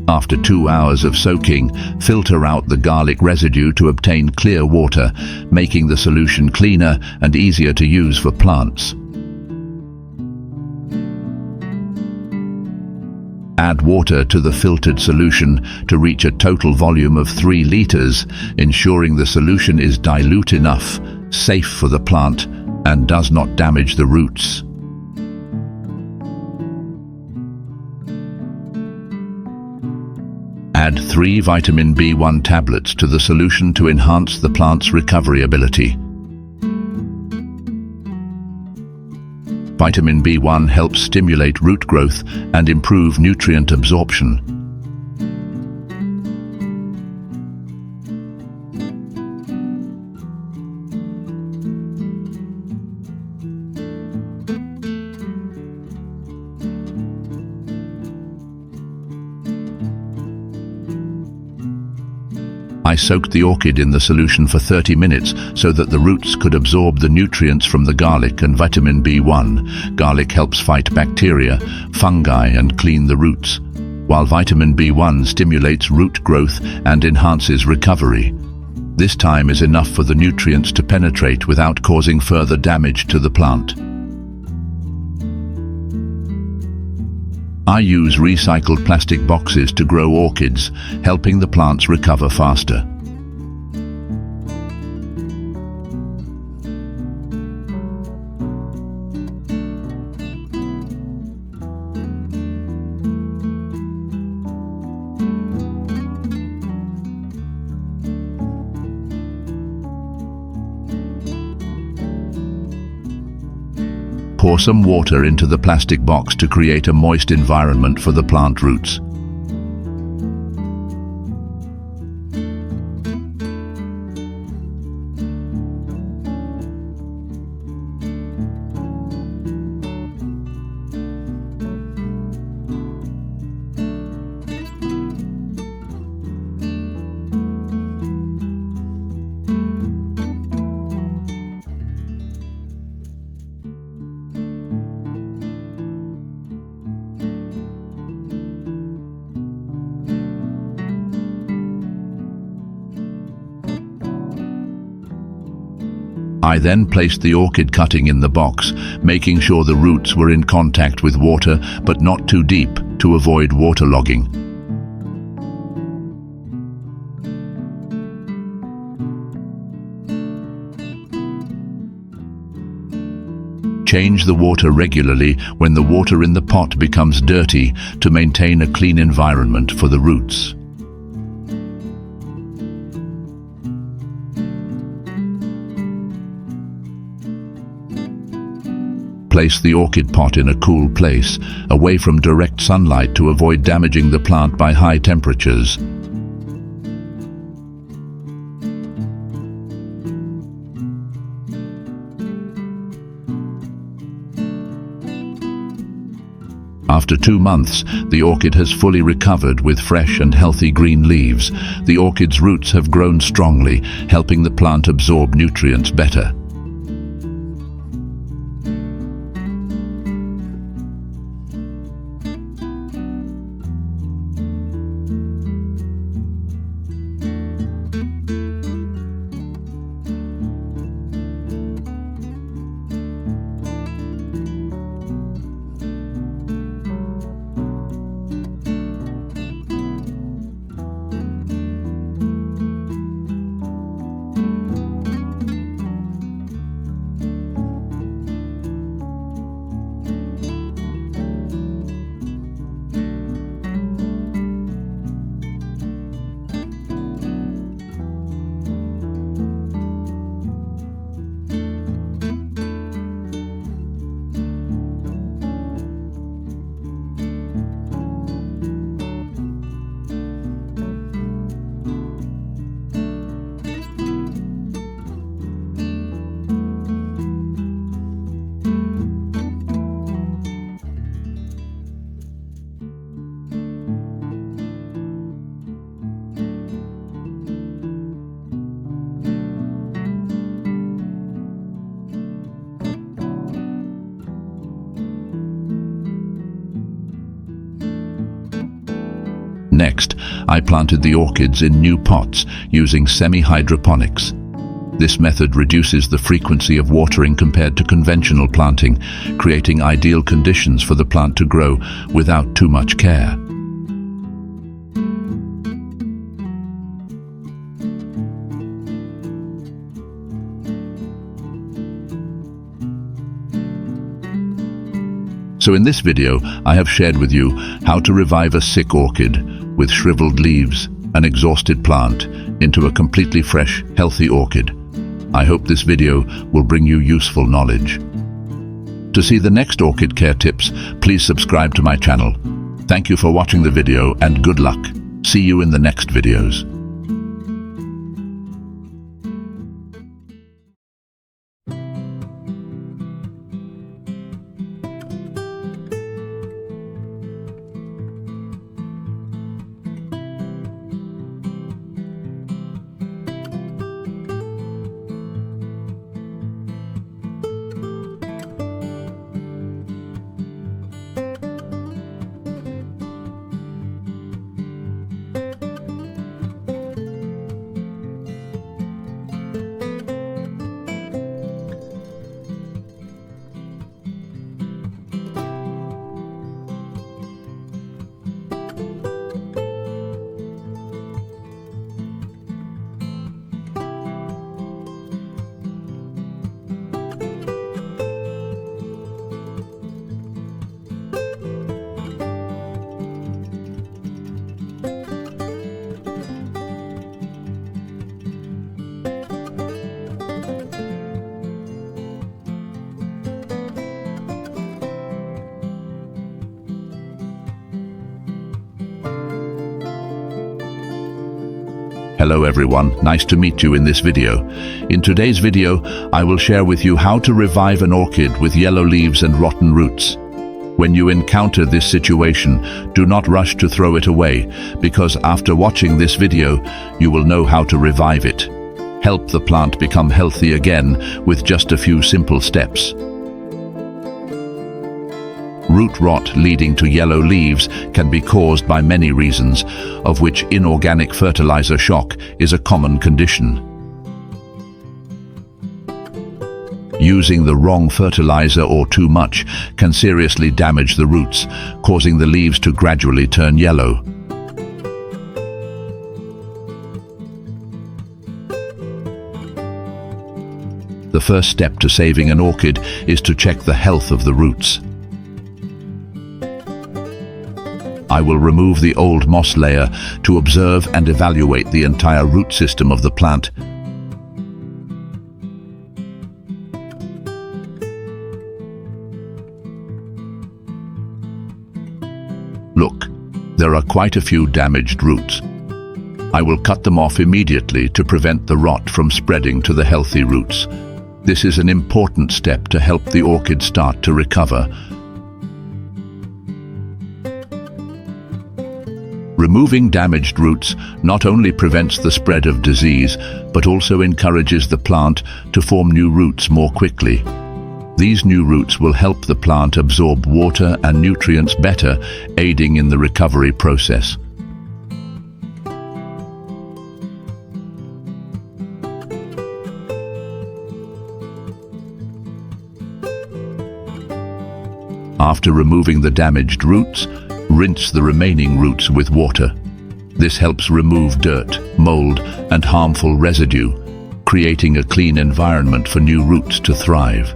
After 2 hours of soaking, filter out the garlic residue to obtain clear water, making the solution cleaner and easier to use for plants. Add water to the filtered solution to reach a total volume of 3 liters, ensuring the solution is dilute enough, safe for the plant, and does not damage the roots. Add 3 vitamin B1 tablets to the solution to enhance the plant's recovery ability. Vitamin B1 helps stimulate root growth and improve nutrient absorption. I soaked the orchid in the solution for 30 minutes so that the roots could absorb the nutrients from the garlic and vitamin B1. Garlic helps fight bacteria, fungi, and clean the roots, while vitamin B1 stimulates root growth and enhances recovery. This time is enough for the nutrients to penetrate without causing further damage to the plant. I use recycled plastic boxes to grow orchids, helping the plants recover faster. Pour some water into the plastic box to create a moist environment for the plant roots. I then placed the orchid cutting in the box, making sure the roots were in contact with water but not too deep to avoid waterlogging. Change the water regularly when the water in the pot becomes dirty to maintain a clean environment for the roots. Place the orchid pot in a cool place, away from direct sunlight to avoid damaging the plant by high temperatures. After 2 months, the orchid has fully recovered with fresh and healthy green leaves. The orchid's roots have grown strongly, helping the plant absorb nutrients better. Next, I planted the orchids in new pots using semi-hydroponics. This method reduces the frequency of watering compared to conventional planting, creating ideal conditions for the plant to grow without too much care. So in this video, I have shared with you how to revive a sick orchid with shriveled leaves, an exhausted plant, into a completely fresh, healthy orchid. I hope this video will bring you useful knowledge. To see the next orchid care tips, please subscribe to my channel. Thank you for watching the video and good luck. See you in the next videos. Hello everyone, nice to meet you in this video. In today's video, I will share with you how to revive an orchid with yellow leaves and rotten roots. When you encounter this situation, do not rush to throw it away, because after watching this video, you will know how to revive it. Help the plant become healthy again with just a few simple steps. Root rot leading to yellow leaves can be caused by many reasons, of which inorganic fertilizer shock is a common condition. Using the wrong fertilizer or too much can seriously damage the roots, causing the leaves to gradually turn yellow. The first step to saving an orchid is to check the health of the roots. I will remove the old moss layer to observe and evaluate the entire root system of the plant. Look, there are quite a few damaged roots. I will cut them off immediately to prevent the rot from spreading to the healthy roots. This is an important step to help the orchid start to recover. Removing damaged roots not only prevents the spread of disease, but also encourages the plant to form new roots more quickly. These new roots will help the plant absorb water and nutrients better, aiding in the recovery process. After removing the damaged roots, rinse the remaining roots with water. This helps remove dirt, mold, and harmful residue, creating a clean environment for new roots to thrive.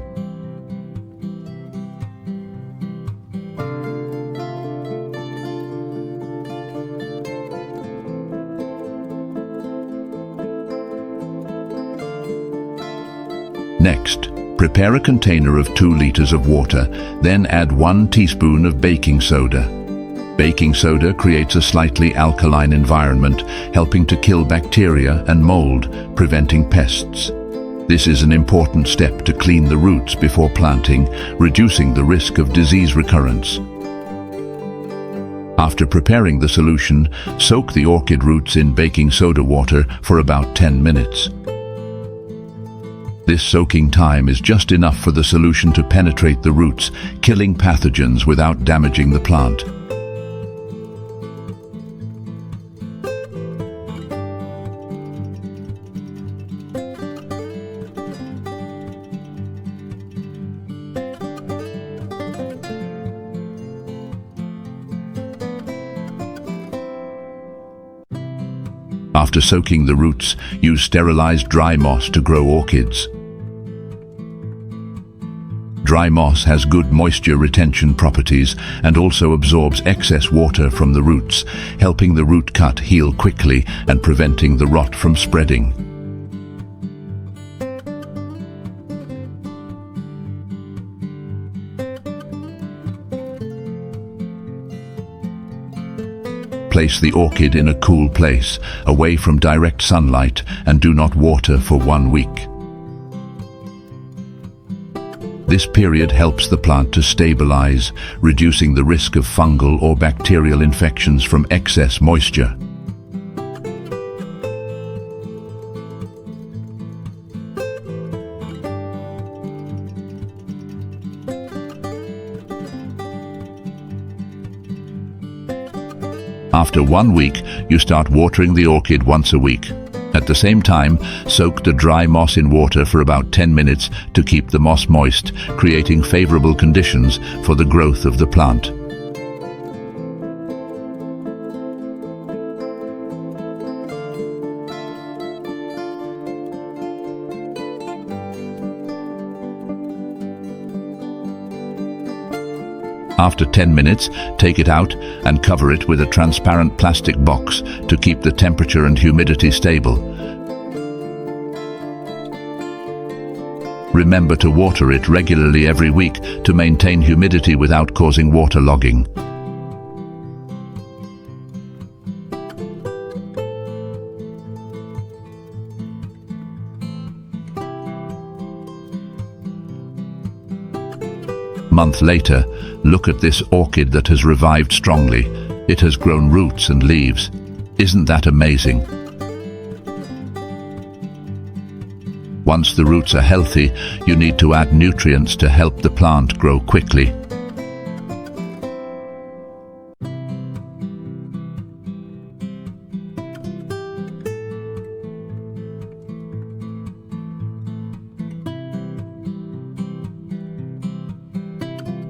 Next, prepare a container of 2 liters of water, then add 1 teaspoon of baking soda. Baking soda creates a slightly alkaline environment, helping to kill bacteria and mold, preventing pests. This is an important step to clean the roots before planting, reducing the risk of disease recurrence. After preparing the solution, soak the orchid roots in baking soda water for about 10 minutes. This soaking time is just enough for the solution to penetrate the roots, killing pathogens without damaging the plant. After soaking the roots, use sterilized dry moss to grow orchids. Dry moss has good moisture retention properties and also absorbs excess water from the roots, helping the root cut heal quickly and preventing the rot from spreading. Place the orchid in a cool place, away from direct sunlight, and do not water for 1 week. This period helps the plant to stabilize, reducing the risk of fungal or bacterial infections from excess moisture. After 1 week, you start watering the orchid once a week. At the same time, soak the dry moss in water for about 10 minutes to keep the moss moist, creating favorable conditions for the growth of the plant. After 10 minutes, take it out and cover it with a transparent plastic box to keep the temperature and humidity stable. Remember to water it regularly every week to maintain humidity without causing waterlogging. Month later, look at this orchid that has revived strongly. It has grown roots and leaves. Isn't that amazing? Once the roots are healthy, you need to add nutrients to help the plant grow quickly.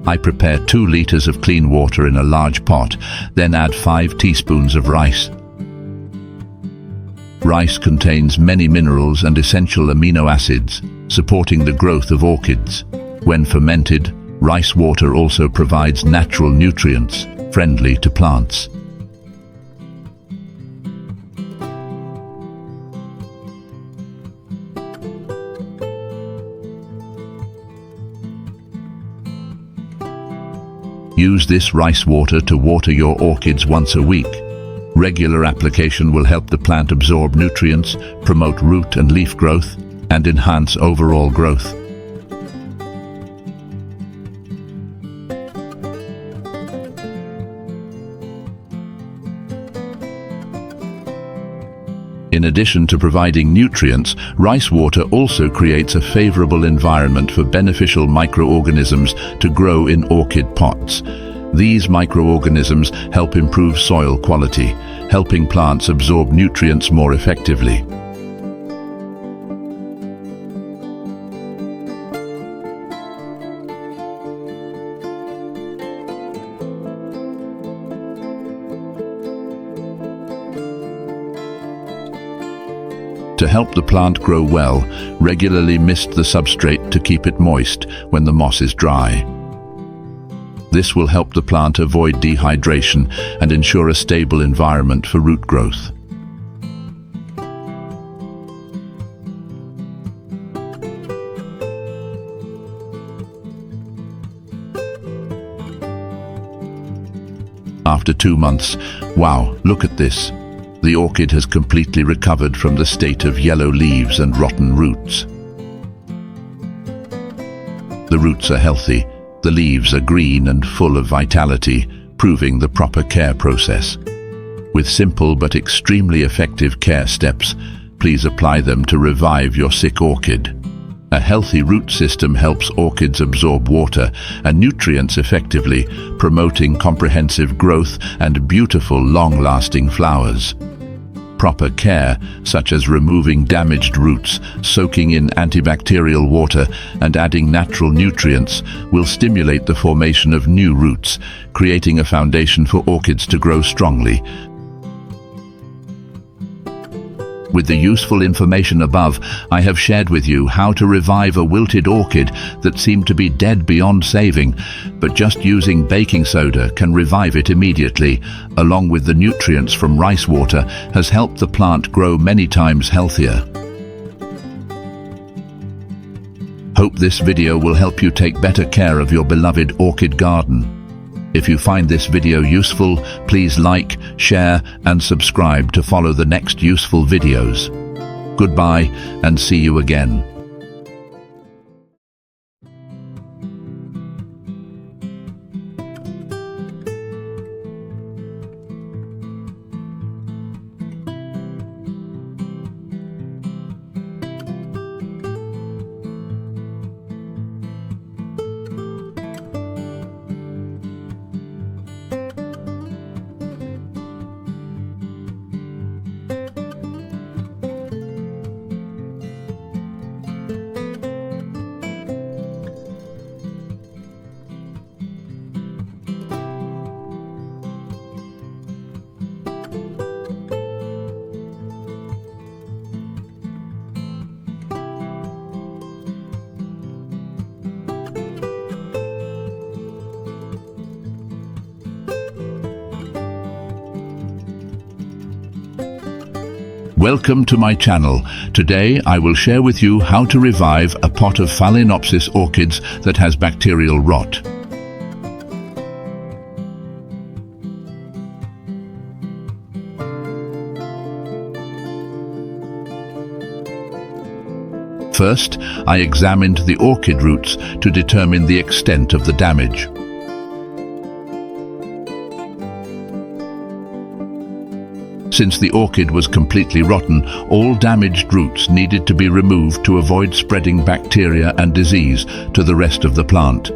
I prepare 2 liters of clean water in a large pot, then add 5 teaspoons of rice. Rice contains many minerals and essential amino acids, supporting the growth of orchids. When fermented, rice water also provides natural nutrients, friendly to plants. Use this rice water to water your orchids once a week. Regular application will help the plant absorb nutrients, promote root and leaf growth, and enhance overall growth. In addition to providing nutrients, rice water also creates a favorable environment for beneficial microorganisms to grow in orchid pots. These microorganisms help improve soil quality, helping plants absorb nutrients more effectively. To help the plant grow well, regularly mist the substrate to keep it moist when the moss is dry. This will help the plant avoid dehydration and ensure a stable environment for root growth. After 2 months, wow, look at this. The orchid has completely recovered from the state of yellow leaves and rotten roots. The roots are healthy, the leaves are green and full of vitality, proving the proper care process. With simple but extremely effective care steps, please apply them to revive your sick orchid. A healthy root system helps orchids absorb water and nutrients effectively, promoting comprehensive growth and beautiful, long-lasting flowers. Proper care, such as removing damaged roots, soaking in antibacterial water, and adding natural nutrients, will stimulate the formation of new roots, creating a foundation for orchids to grow strongly. With the useful information above, I have shared with you how to revive a wilted orchid that seemed to be dead beyond saving, but just using baking soda can revive it immediately, along with the nutrients from rice water, has helped the plant grow many times healthier. Hope this video will help you take better care of your beloved orchid garden. If you find this video useful, please like, share, and subscribe to follow the next useful videos. Goodbye, and see you again. Welcome to my channel. Today I will share with you how to revive a pot of Phalaenopsis orchids that has bacterial rot. First, I examined the orchid roots to determine the extent of the damage. Since the orchid was completely rotten, all damaged roots needed to be removed to avoid spreading bacteria and disease to the rest of the plant.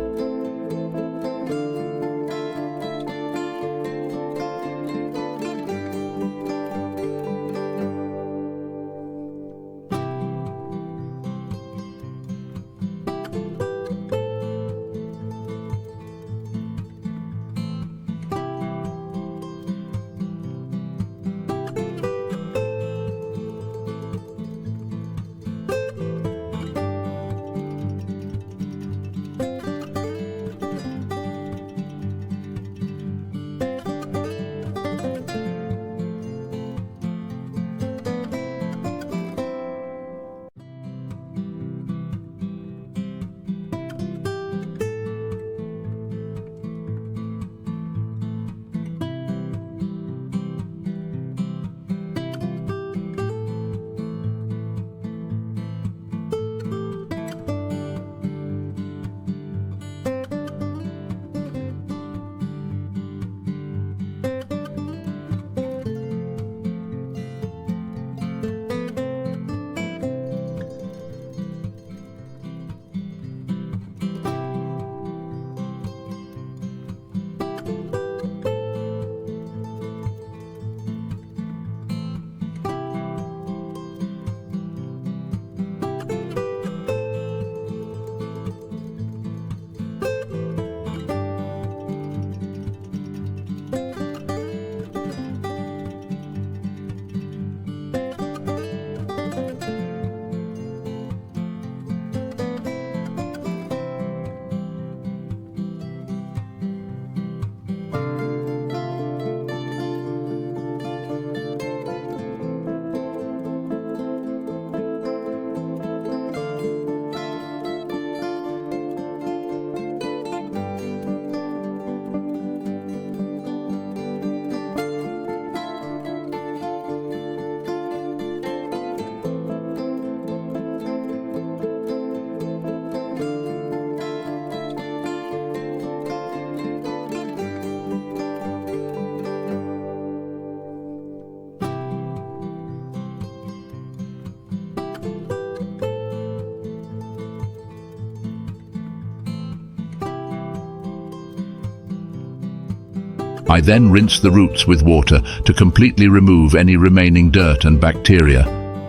I then rinse the roots with water to completely remove any remaining dirt and bacteria,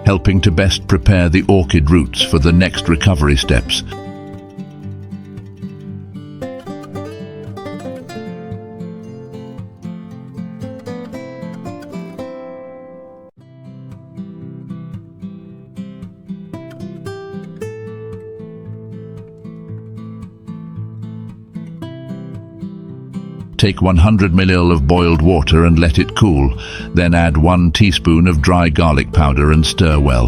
helping to best prepare the orchid roots for the next recovery steps. Take 100 ml of boiled water and let it cool. Then add 1 teaspoon of dry garlic powder and stir well.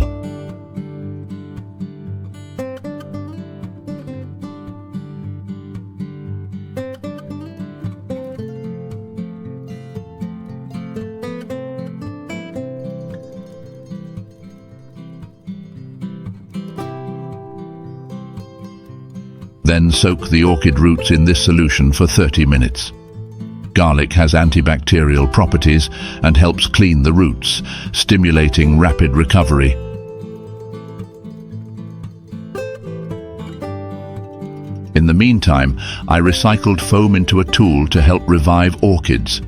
Then soak the orchid roots in this solution for 30 minutes. Garlic has antibacterial properties and helps clean the roots, stimulating rapid recovery. In the meantime, I recycled foam into a tool to help revive orchids.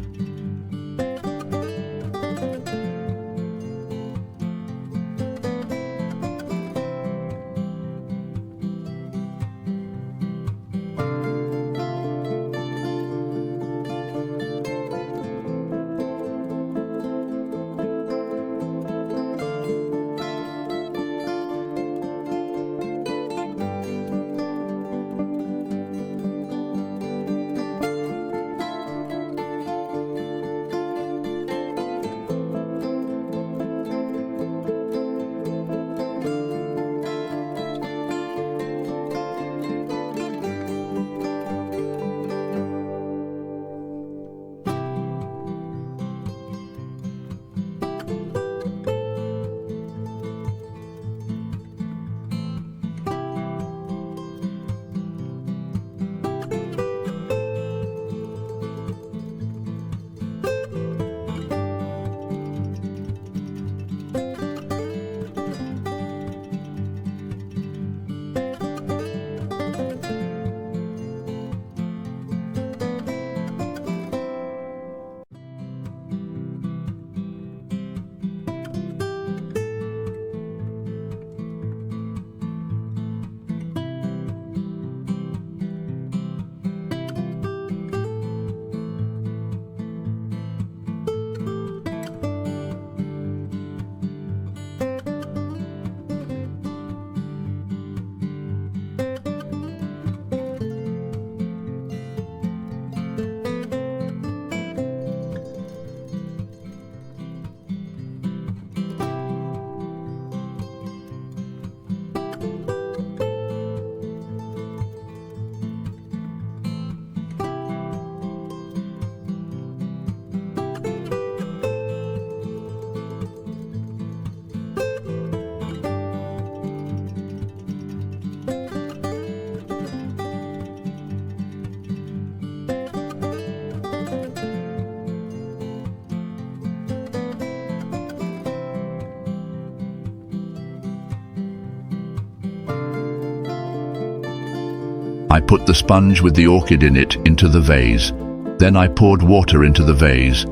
I put the sponge with the orchid in it into the vase. Then I poured water into the vase.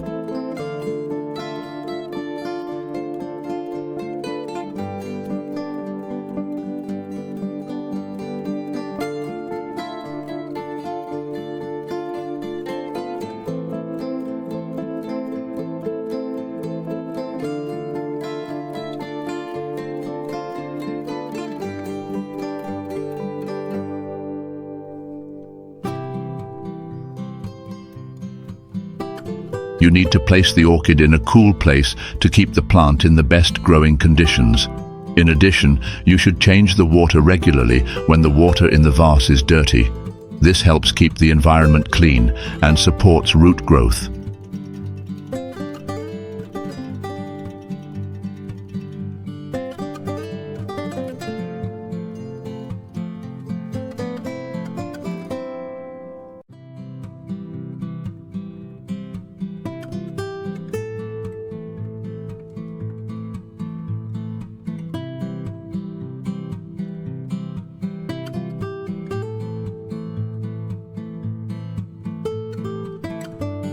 You need to place the orchid in a cool place to keep the plant in the best growing conditions. In addition, you should change the water regularly when the water in the vase is dirty. This helps keep the environment clean and supports root growth.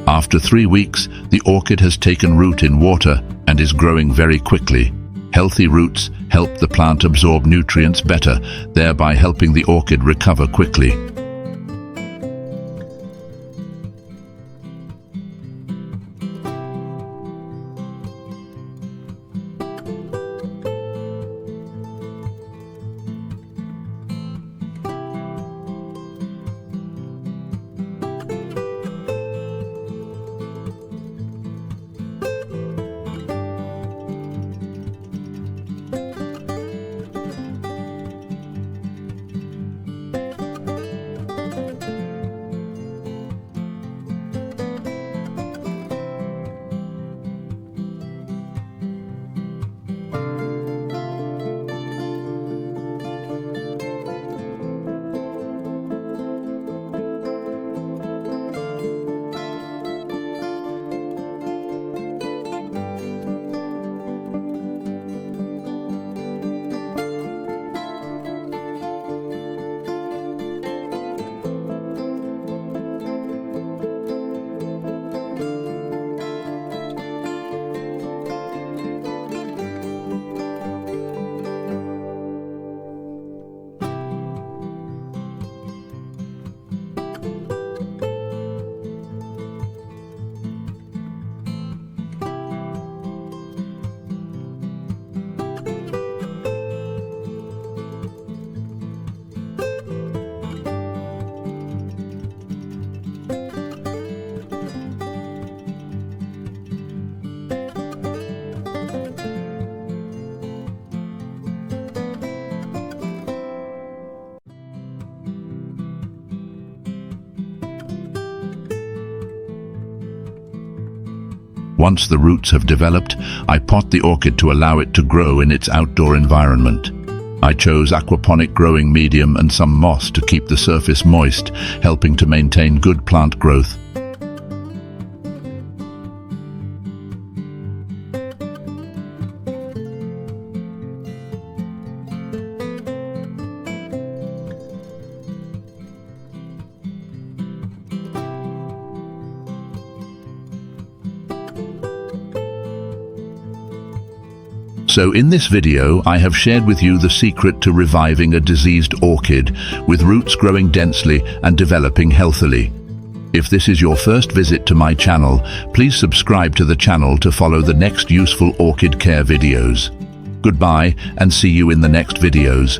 After 3 weeks, the orchid has taken root in water and is growing very quickly. Healthy roots help the plant absorb nutrients better, thereby helping the orchid recover quickly. Once the roots have developed, I pot the orchid to allow it to grow in its outdoor environment. I chose aquaponic growing medium and some moss to keep the surface moist, helping to maintain good plant growth. So in this video, I have shared with you the secret to reviving a diseased orchid with roots growing densely and developing healthily. If this is your first visit to my channel, please subscribe to the channel to follow the next useful orchid care videos. Goodbye and see you in the next videos.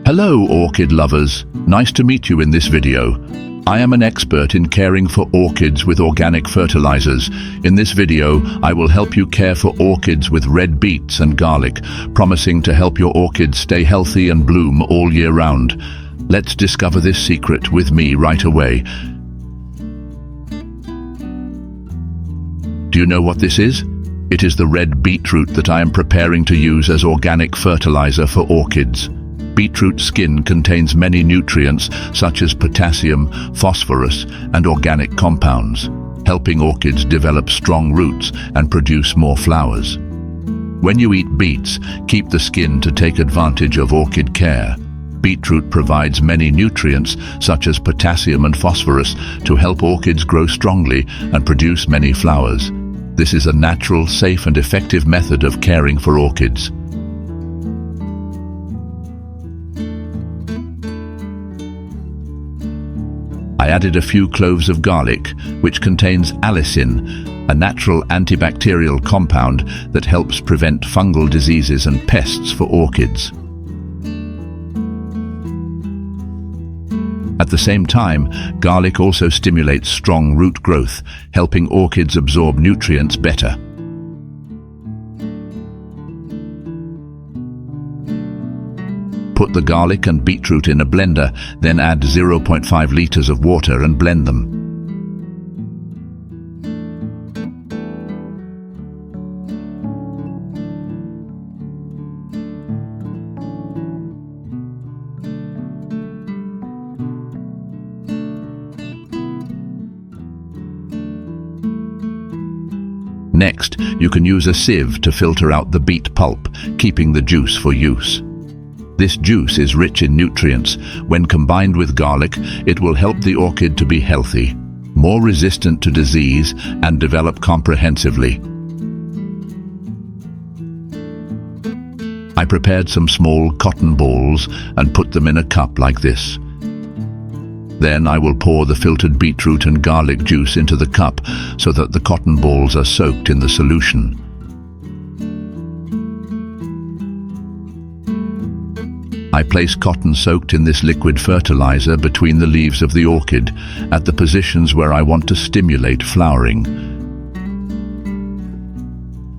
Hello orchid lovers, nice to meet you in this video. I am an expert in caring for orchids with organic fertilizers. In this video, I will help you care for orchids with red beets and garlic, promising to help your orchids stay healthy and bloom all year round. Let's discover this secret with me right away. Do you know what this is? It is the red beetroot that I am preparing to use as organic fertilizer for orchids. Beetroot skin contains many nutrients such as potassium, phosphorus, and organic compounds, helping orchids develop strong roots and produce more flowers. When you eat beets, keep the skin to take advantage of orchid care. Beetroot provides many nutrients such as potassium and phosphorus to help orchids grow strongly and produce many flowers. This is a natural, safe, and effective method of caring for orchids. I added a few cloves of garlic, which contains allicin, a natural antibacterial compound that helps prevent fungal diseases and pests for orchids. At the same time, garlic also stimulates strong root growth, helping orchids absorb nutrients better. Put the garlic and beetroot in a blender, then add 0.5 liters of water and blend them. Next, you can use a sieve to filter out the beet pulp, keeping the juice for use. This juice is rich in nutrients. When combined with garlic, it will help the orchid to be healthy, more resistant to disease, and develop comprehensively. I prepared some small cotton balls and put them in a cup like this. Then I will pour the filtered beetroot and garlic juice into the cup so that the cotton balls are soaked in the solution. I place cotton soaked in this liquid fertilizer between the leaves of the orchid at the positions where I want to stimulate flowering.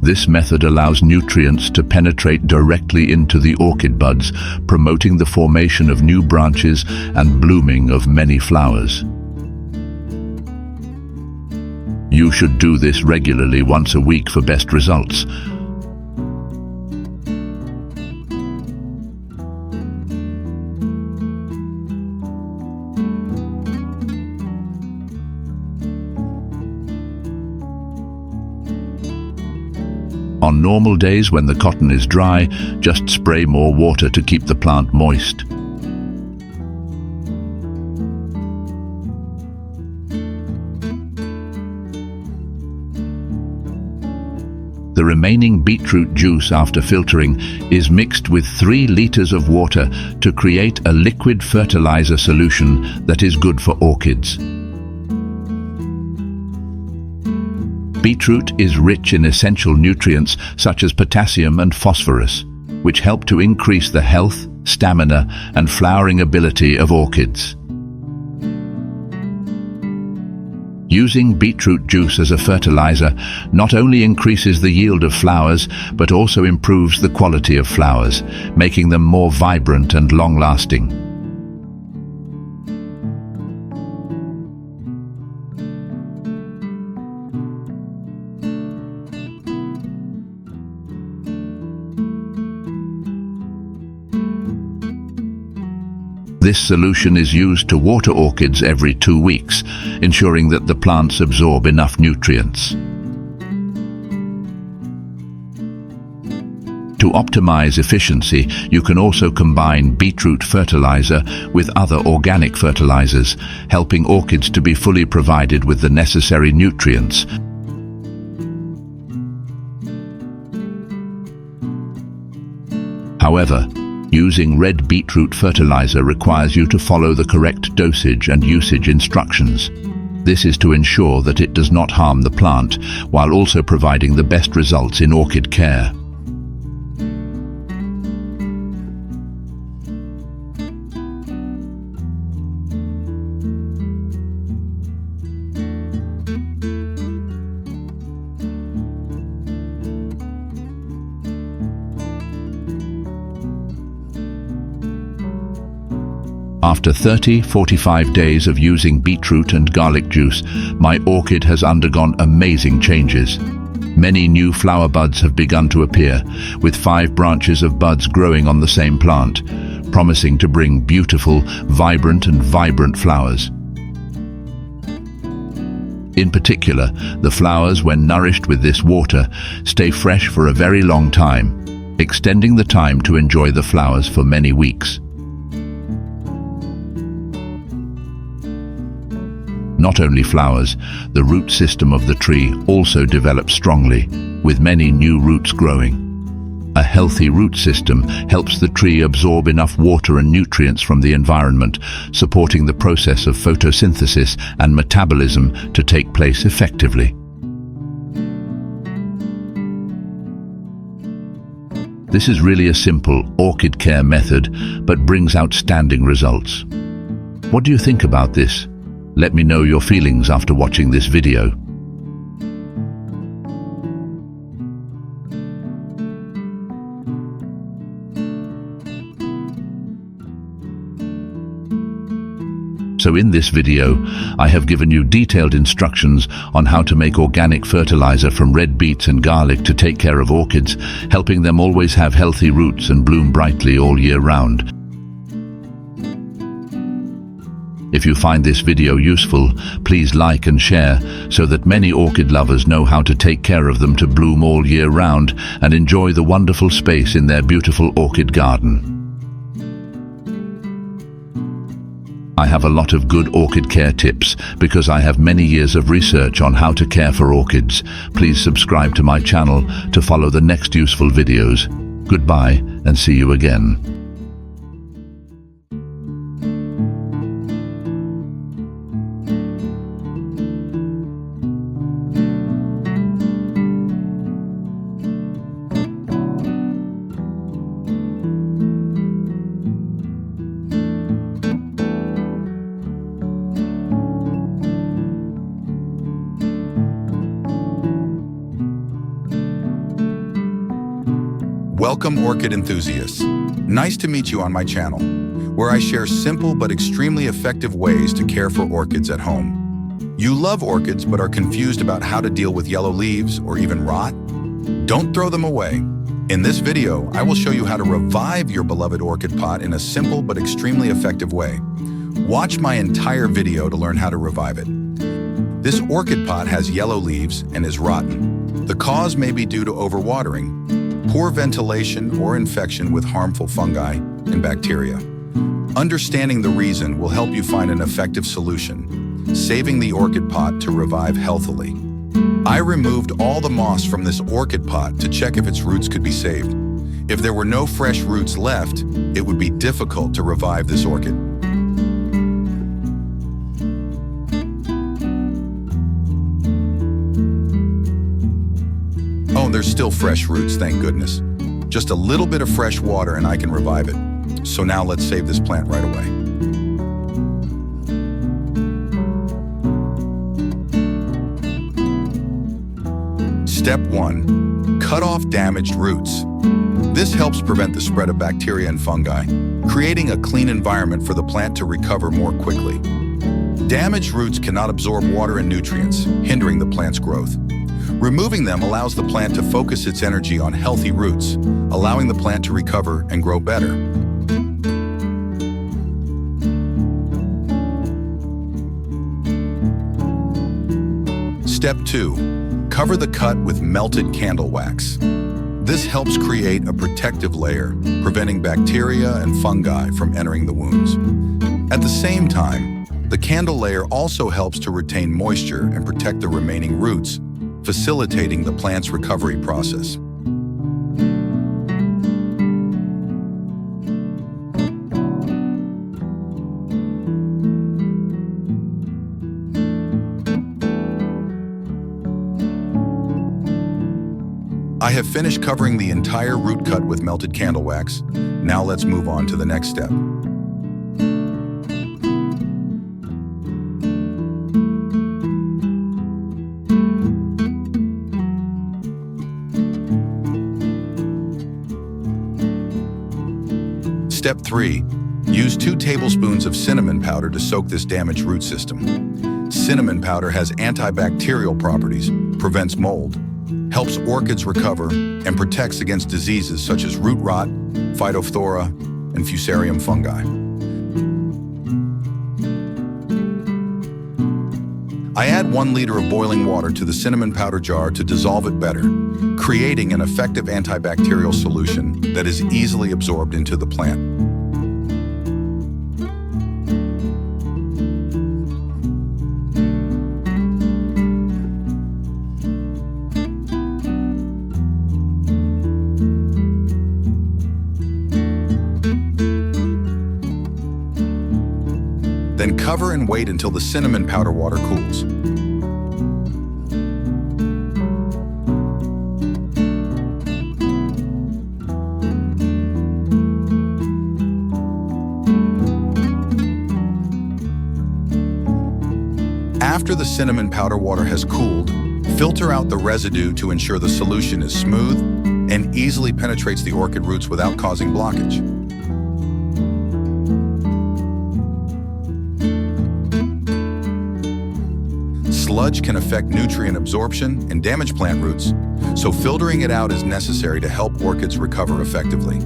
This method allows nutrients to penetrate directly into the orchid buds, promoting the formation of new branches and blooming of many flowers. You should do this regularly once a week for best results. On normal days when the cotton is dry, just spray more water to keep the plant moist. The remaining beetroot juice after filtering is mixed with 3 liters of water to create a liquid fertilizer solution that is good for orchids. Beetroot is rich in essential nutrients such as potassium and phosphorus, which help to increase the health, stamina, and flowering ability of orchids. Using beetroot juice as a fertilizer not only increases the yield of flowers, but also improves the quality of flowers, making them more vibrant and long-lasting. This solution is used to water orchids every 2 weeks, ensuring that the plants absorb enough nutrients. To optimize efficiency, you can also combine beetroot fertilizer with other organic fertilizers, helping orchids to be fully provided with the necessary nutrients. However, using red beetroot fertilizer requires you to follow the correct dosage and usage instructions. This is to ensure that it does not harm the plant, while also providing the best results in orchid care. After 30-45 days of using beetroot and garlic juice, my orchid has undergone amazing changes. Many new flower buds have begun to appear, with 5 branches of buds growing on the same plant, promising to bring beautiful, vibrant flowers. In particular, the flowers, when nourished with this water, stay fresh for a very long time, extending the time to enjoy the flowers for many weeks. Not only flowers, the root system of the tree also develops strongly, with many new roots growing. A healthy root system helps the tree absorb enough water and nutrients from the environment, supporting the process of photosynthesis and metabolism to take place effectively. This is really a simple orchid care method, but brings outstanding results. What do you think about this? Let me know your feelings after watching this video. So in this video, I have given you detailed instructions on how to make organic fertilizer from red beets and garlic to take care of orchids, helping them always have healthy roots and bloom brightly all year round. If you find this video useful, please like and share so that many orchid lovers know how to take care of them to bloom all year round and enjoy the wonderful space in their beautiful orchid garden. I have a lot of good orchid care tips because I have many years of research on how to care for orchids. Please subscribe to my channel to follow the next useful videos. Goodbye and see you again. Welcome, orchid enthusiasts. Nice to meet you on my channel, where I share simple but extremely effective ways to care for orchids at home. You love orchids but are confused about how to deal with yellow leaves or even rot? Don't throw them away. In this video, I will show you how to revive your beloved orchid pot in a simple but extremely effective way. Watch my entire video to learn how to revive it. This orchid pot has yellow leaves and is rotten. The cause may be due to overwatering, poor ventilation, or infection with harmful fungi and bacteria. Understanding the reason will help you find an effective solution, saving the orchid pot to revive healthily. I removed all the moss from this orchid pot to check if its roots could be saved. If there were no fresh roots left, it would be difficult to revive this orchid. Oh, there's still fresh roots, thank goodness. Just a little bit of fresh water and I can revive it. So now let's save this plant right away. Step 1. Cut off damaged roots. This helps prevent the spread of bacteria and fungi, creating a clean environment for the plant to recover more quickly. Damaged roots cannot absorb water and nutrients, hindering the plant's growth. Removing them allows the plant to focus its energy on healthy roots, allowing the plant to recover and grow better. Step 2. Cover the cut with melted candle wax. This helps create a protective layer, preventing bacteria and fungi from entering the wounds. At the same time, the candle layer also helps to retain moisture and protect the remaining roots, facilitating the plant's recovery process. I have finished covering the entire root cut with melted candle wax. Now let's move on to the next step. Step 3. Use 2 tablespoons of cinnamon powder to soak this damaged root system. Cinnamon powder has antibacterial properties, prevents mold, helps orchids recover, and protects against diseases such as root rot, phytophthora, and fusarium fungi. I add 1 liter of boiling water to the cinnamon powder jar to dissolve it better, creating an effective antibacterial solution that is easily absorbed into the plant. Then cover and wait until the cinnamon powder water cools. After the cinnamon powder water has cooled, filter out the residue to ensure the solution is smooth and easily penetrates the orchid roots without causing blockage. Sludge can affect nutrient absorption and damage plant roots, so filtering it out is necessary to help orchids recover effectively.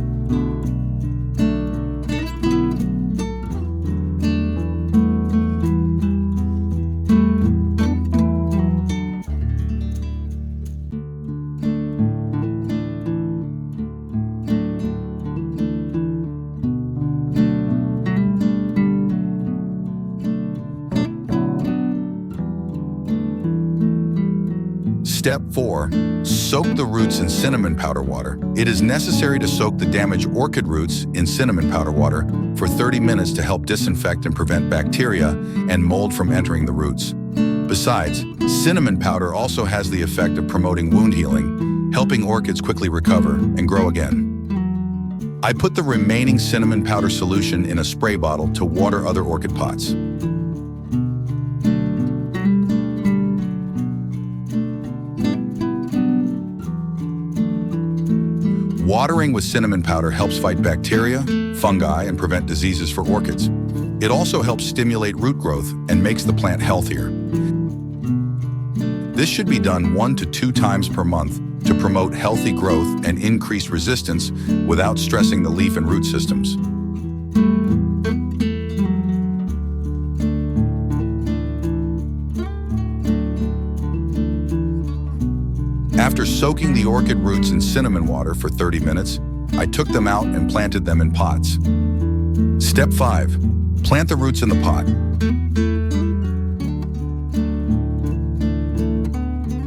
Step 4. Soak the roots in cinnamon powder water. It is necessary to soak the damaged orchid roots in cinnamon powder water for 30 minutes to help disinfect and prevent bacteria and mold from entering the roots. Besides, cinnamon powder also has the effect of promoting wound healing, helping orchids quickly recover and grow again. I put the remaining cinnamon powder solution in a spray bottle to water other orchid pots. Watering with cinnamon powder helps fight bacteria, fungi, and prevent diseases for orchids. It also helps stimulate root growth and makes the plant healthier. This should be done 1 to 2 times per month to promote healthy growth and increase resistance without stressing the leaf and root systems. After soaking the orchid roots in cinnamon water for 30 minutes, I took them out and planted them in pots. Step 5. Plant the roots in the pot.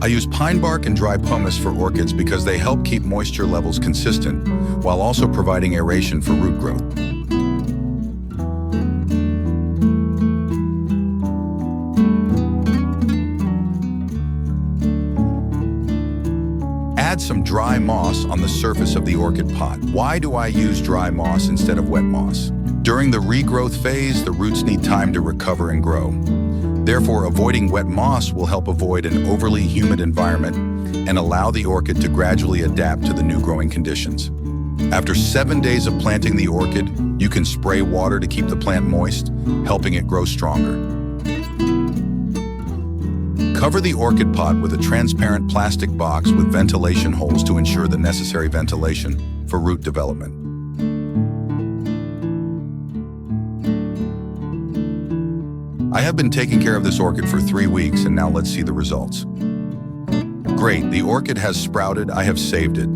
I use pine bark and dry pumice for orchids because they help keep moisture levels consistent while also providing aeration for root growth. Add some dry moss on the surface of the orchid pot. Why do I use dry moss instead of wet moss? During the regrowth phase, the roots need time to recover and grow. Therefore, avoiding wet moss will help avoid an overly humid environment and allow the orchid to gradually adapt to the new growing conditions. After 7 days of planting the orchid, you can spray water to keep the plant moist, helping it grow stronger. Cover the orchid pot with a transparent plastic box with ventilation holes to ensure the necessary ventilation for root development. I have been taking care of this orchid for 3 weeks, and now let's see the results. Great, the orchid has sprouted. I have saved it.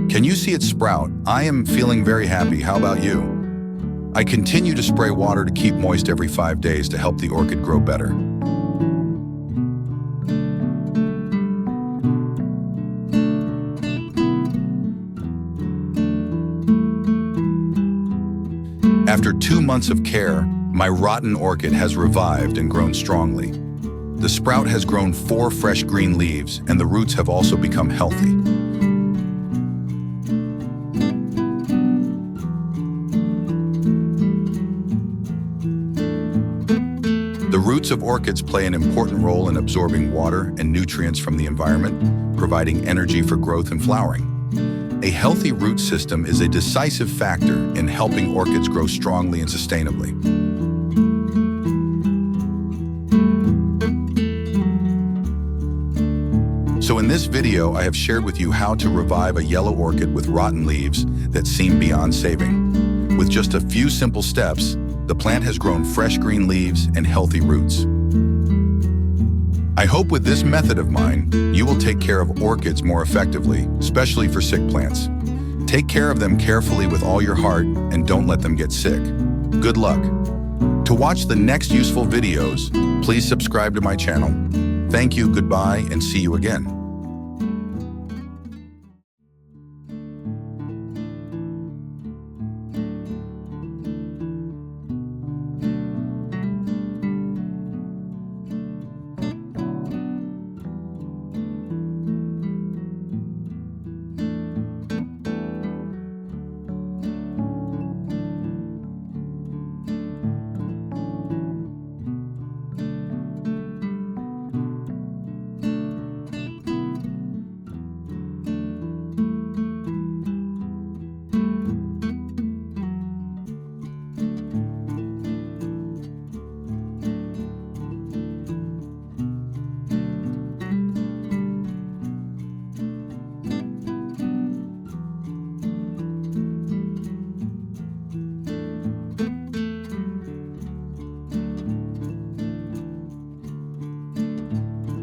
Can you see it sprout? I am feeling very happy. How about you? I continue to spray water to keep moist every 5 days to help the orchid grow better. After 2 months of care, my rotten orchid has revived and grown strongly. The sprout has grown 4 fresh green leaves, and the roots have also become healthy. The roots of orchids play an important role in absorbing water and nutrients from the environment, providing energy for growth and flowering. A healthy root system is a decisive factor in helping orchids grow strongly and sustainably. So in this video, I have shared with you how to revive a yellow orchid with rotten leaves that seem beyond saving. With just a few simple steps, the plant has grown fresh green leaves and healthy roots. I hope with this method of mine, you will take care of orchids more effectively, especially for sick plants. Take care of them carefully with all your heart and don't let them get sick. Good luck. To watch the next useful videos, please subscribe to my channel. Thank you, goodbye, and see you again.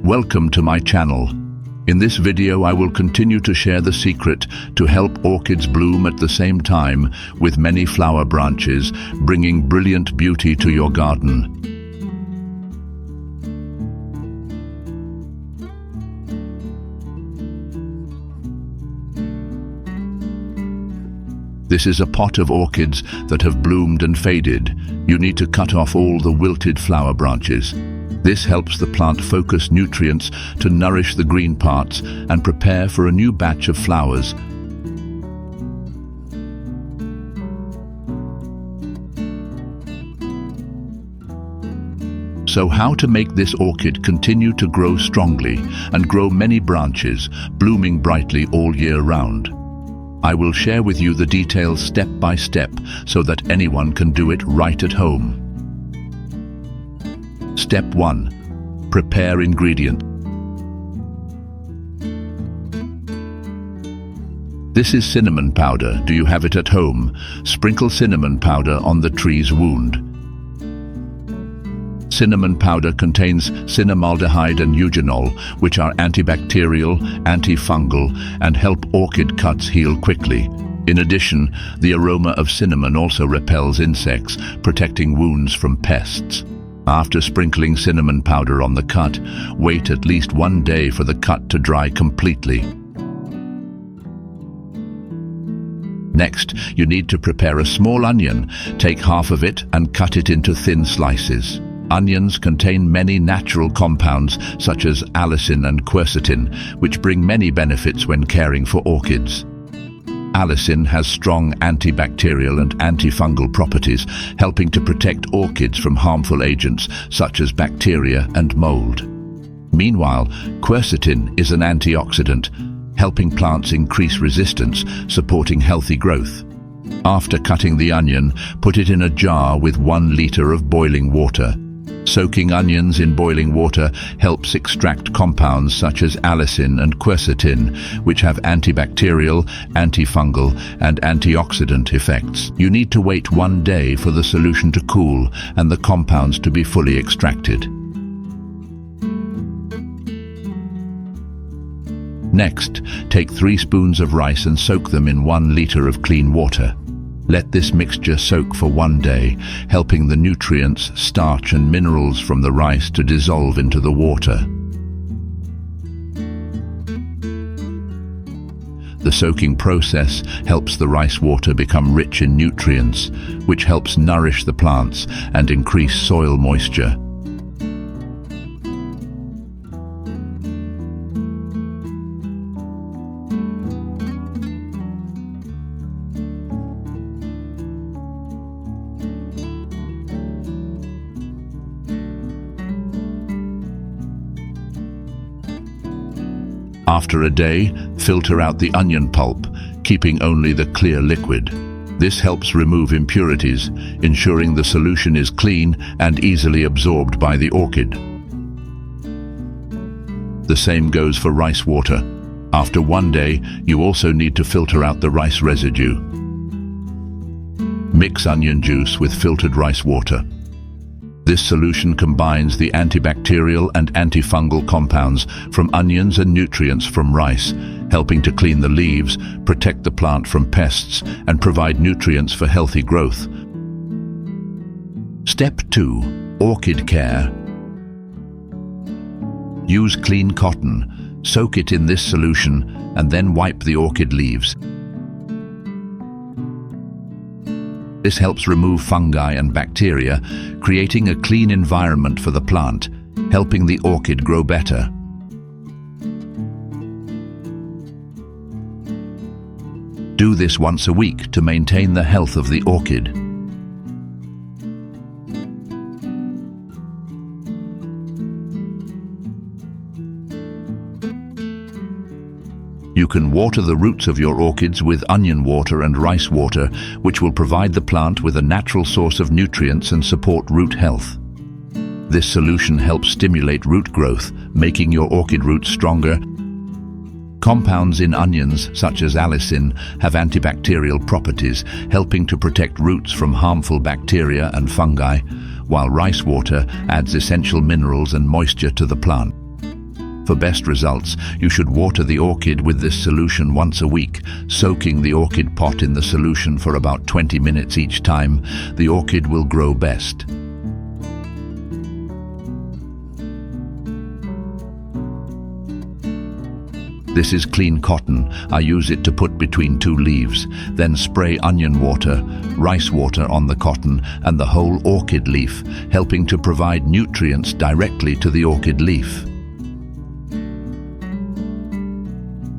Welcome to my channel. In this video I will continue to share the secret to help orchids bloom at the same time with many flower branches, bringing brilliant beauty to your garden. This is a pot of orchids that have bloomed and faded. You need to cut off all the wilted flower branches. This helps the plant focus nutrients to nourish the green parts and prepare for a new batch of flowers. So how to make this orchid continue to grow strongly and grow many branches, blooming brightly all year round? I will share with you the details step by step so that anyone can do it right at home. Step 1. Prepare ingredients. This is cinnamon powder. Do you have it at home? Sprinkle cinnamon powder on the tree's wound. Cinnamon powder contains cinnamaldehyde and eugenol, which are antibacterial, antifungal, and help orchid cuts heal quickly. In addition, the aroma of cinnamon also repels insects, protecting wounds from pests. After sprinkling cinnamon powder on the cut, wait at least 1 day for the cut to dry completely. Next, you need to prepare a small onion. Take half of it and cut it into thin slices. Onions contain many natural compounds such as allicin and quercetin, which bring many benefits when caring for orchids. Allicin has strong antibacterial and antifungal properties, helping to protect orchids from harmful agents such as bacteria and mold. Meanwhile, quercetin is an antioxidant, helping plants increase resistance, supporting healthy growth. After cutting the onion, put it in a jar with 1 liter of boiling water. Soaking onions in boiling water helps extract compounds such as allicin and quercetin, which have antibacterial, antifungal, and antioxidant effects. You need to wait 1 day for the solution to cool and the compounds to be fully extracted. Next, take 3 spoons of rice and soak them in 1 liter of clean water. Let this mixture soak for 1 day, helping the nutrients, starch and minerals from the rice to dissolve into the water. The soaking process helps the rice water become rich in nutrients, which helps nourish the plants and increase soil moisture. After a day, filter out the onion pulp, keeping only the clear liquid. This helps remove impurities, ensuring the solution is clean and easily absorbed by the orchid. The same goes for rice water. After 1 day, you also need to filter out the rice residue. Mix onion juice with filtered rice water. This solution combines the antibacterial and antifungal compounds from onions and nutrients from rice, helping to clean the leaves, protect the plant from pests, and provide nutrients for healthy growth. Step 2. Orchid care. Use clean cotton, soak it in this solution, and then wipe the orchid leaves. This helps remove fungi and bacteria, creating a clean environment for the plant, helping the orchid grow better. Do this once a week to maintain the health of the orchid. You can water the roots of your orchids with onion water and rice water, which will provide the plant with a natural source of nutrients and support root health. This solution helps stimulate root growth, making your orchid roots stronger. Compounds in onions, such as allicin, have antibacterial properties, helping to protect roots from harmful bacteria and fungi, while rice water adds essential minerals and moisture to the plant. For best results, you should water the orchid with this solution once a week, soaking the orchid pot in the solution for about 20 minutes each time. The orchid will grow best. This is clean cotton. I use it to put between 2 leaves, then spray onion water, rice water on the cotton and the whole orchid leaf, helping to provide nutrients directly to the orchid leaf.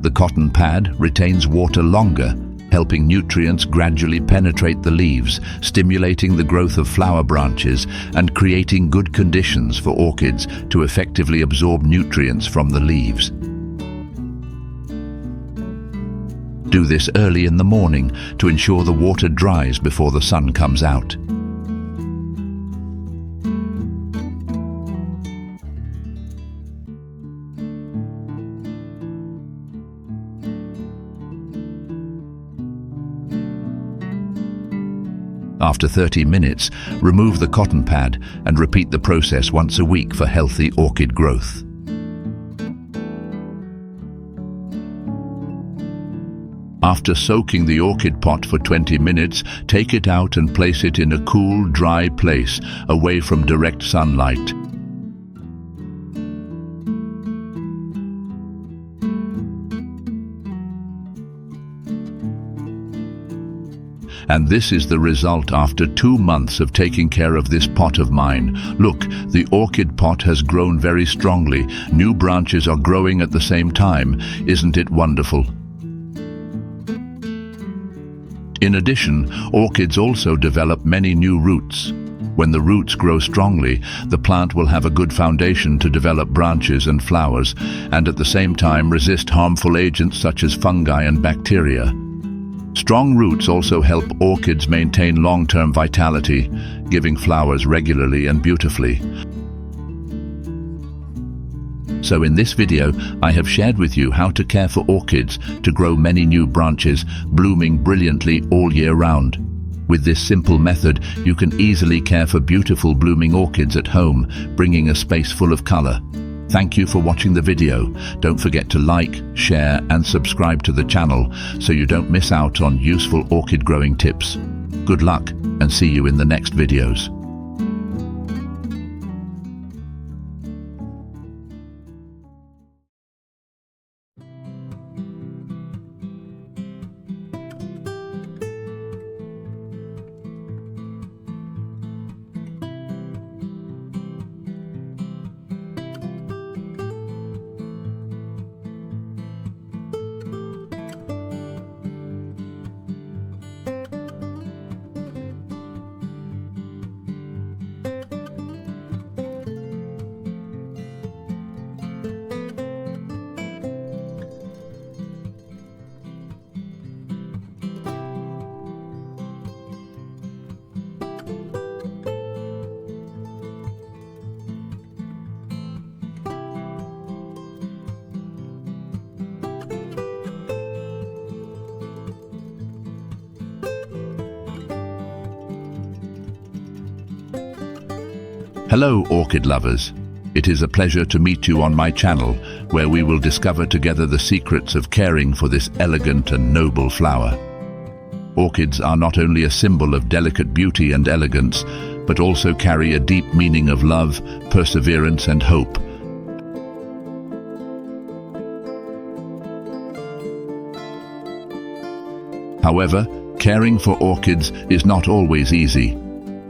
The cotton pad retains water longer, helping nutrients gradually penetrate the leaves, stimulating the growth of flower branches and creating good conditions for orchids to effectively absorb nutrients from the leaves. Do this early in the morning to ensure the water dries before the sun comes out. After 30 minutes, remove the cotton pad and repeat the process once a week for healthy orchid growth. After soaking the orchid pot for 20 minutes, take it out and place it in a cool, dry place, away from direct sunlight. And this is the result after 2 months of taking care of this pot of mine. Look, the orchid pot has grown very strongly. New branches are growing at the same time. Isn't it wonderful? In addition, orchids also develop many new roots. When the roots grow strongly, the plant will have a good foundation to develop branches and flowers, and at the same time resist harmful agents such as fungi and bacteria. Strong roots also help orchids maintain long-term vitality, giving flowers regularly and beautifully. So in this video, I have shared with you how to care for orchids to grow many new branches, blooming brilliantly all year round. With this simple method, you can easily care for beautiful blooming orchids at home, bringing a space full of color. Thank you for watching the video. Don't forget to like, share and subscribe to the channel so you don't miss out on useful orchid growing tips. Good luck and see you in the next videos. Hello orchid lovers. It is a pleasure to meet you on my channel, where we will discover together the secrets of caring for this elegant and noble flower. Orchids are not only a symbol of delicate beauty and elegance, but also carry a deep meaning of love, perseverance and hope. However, caring for orchids is not always easy.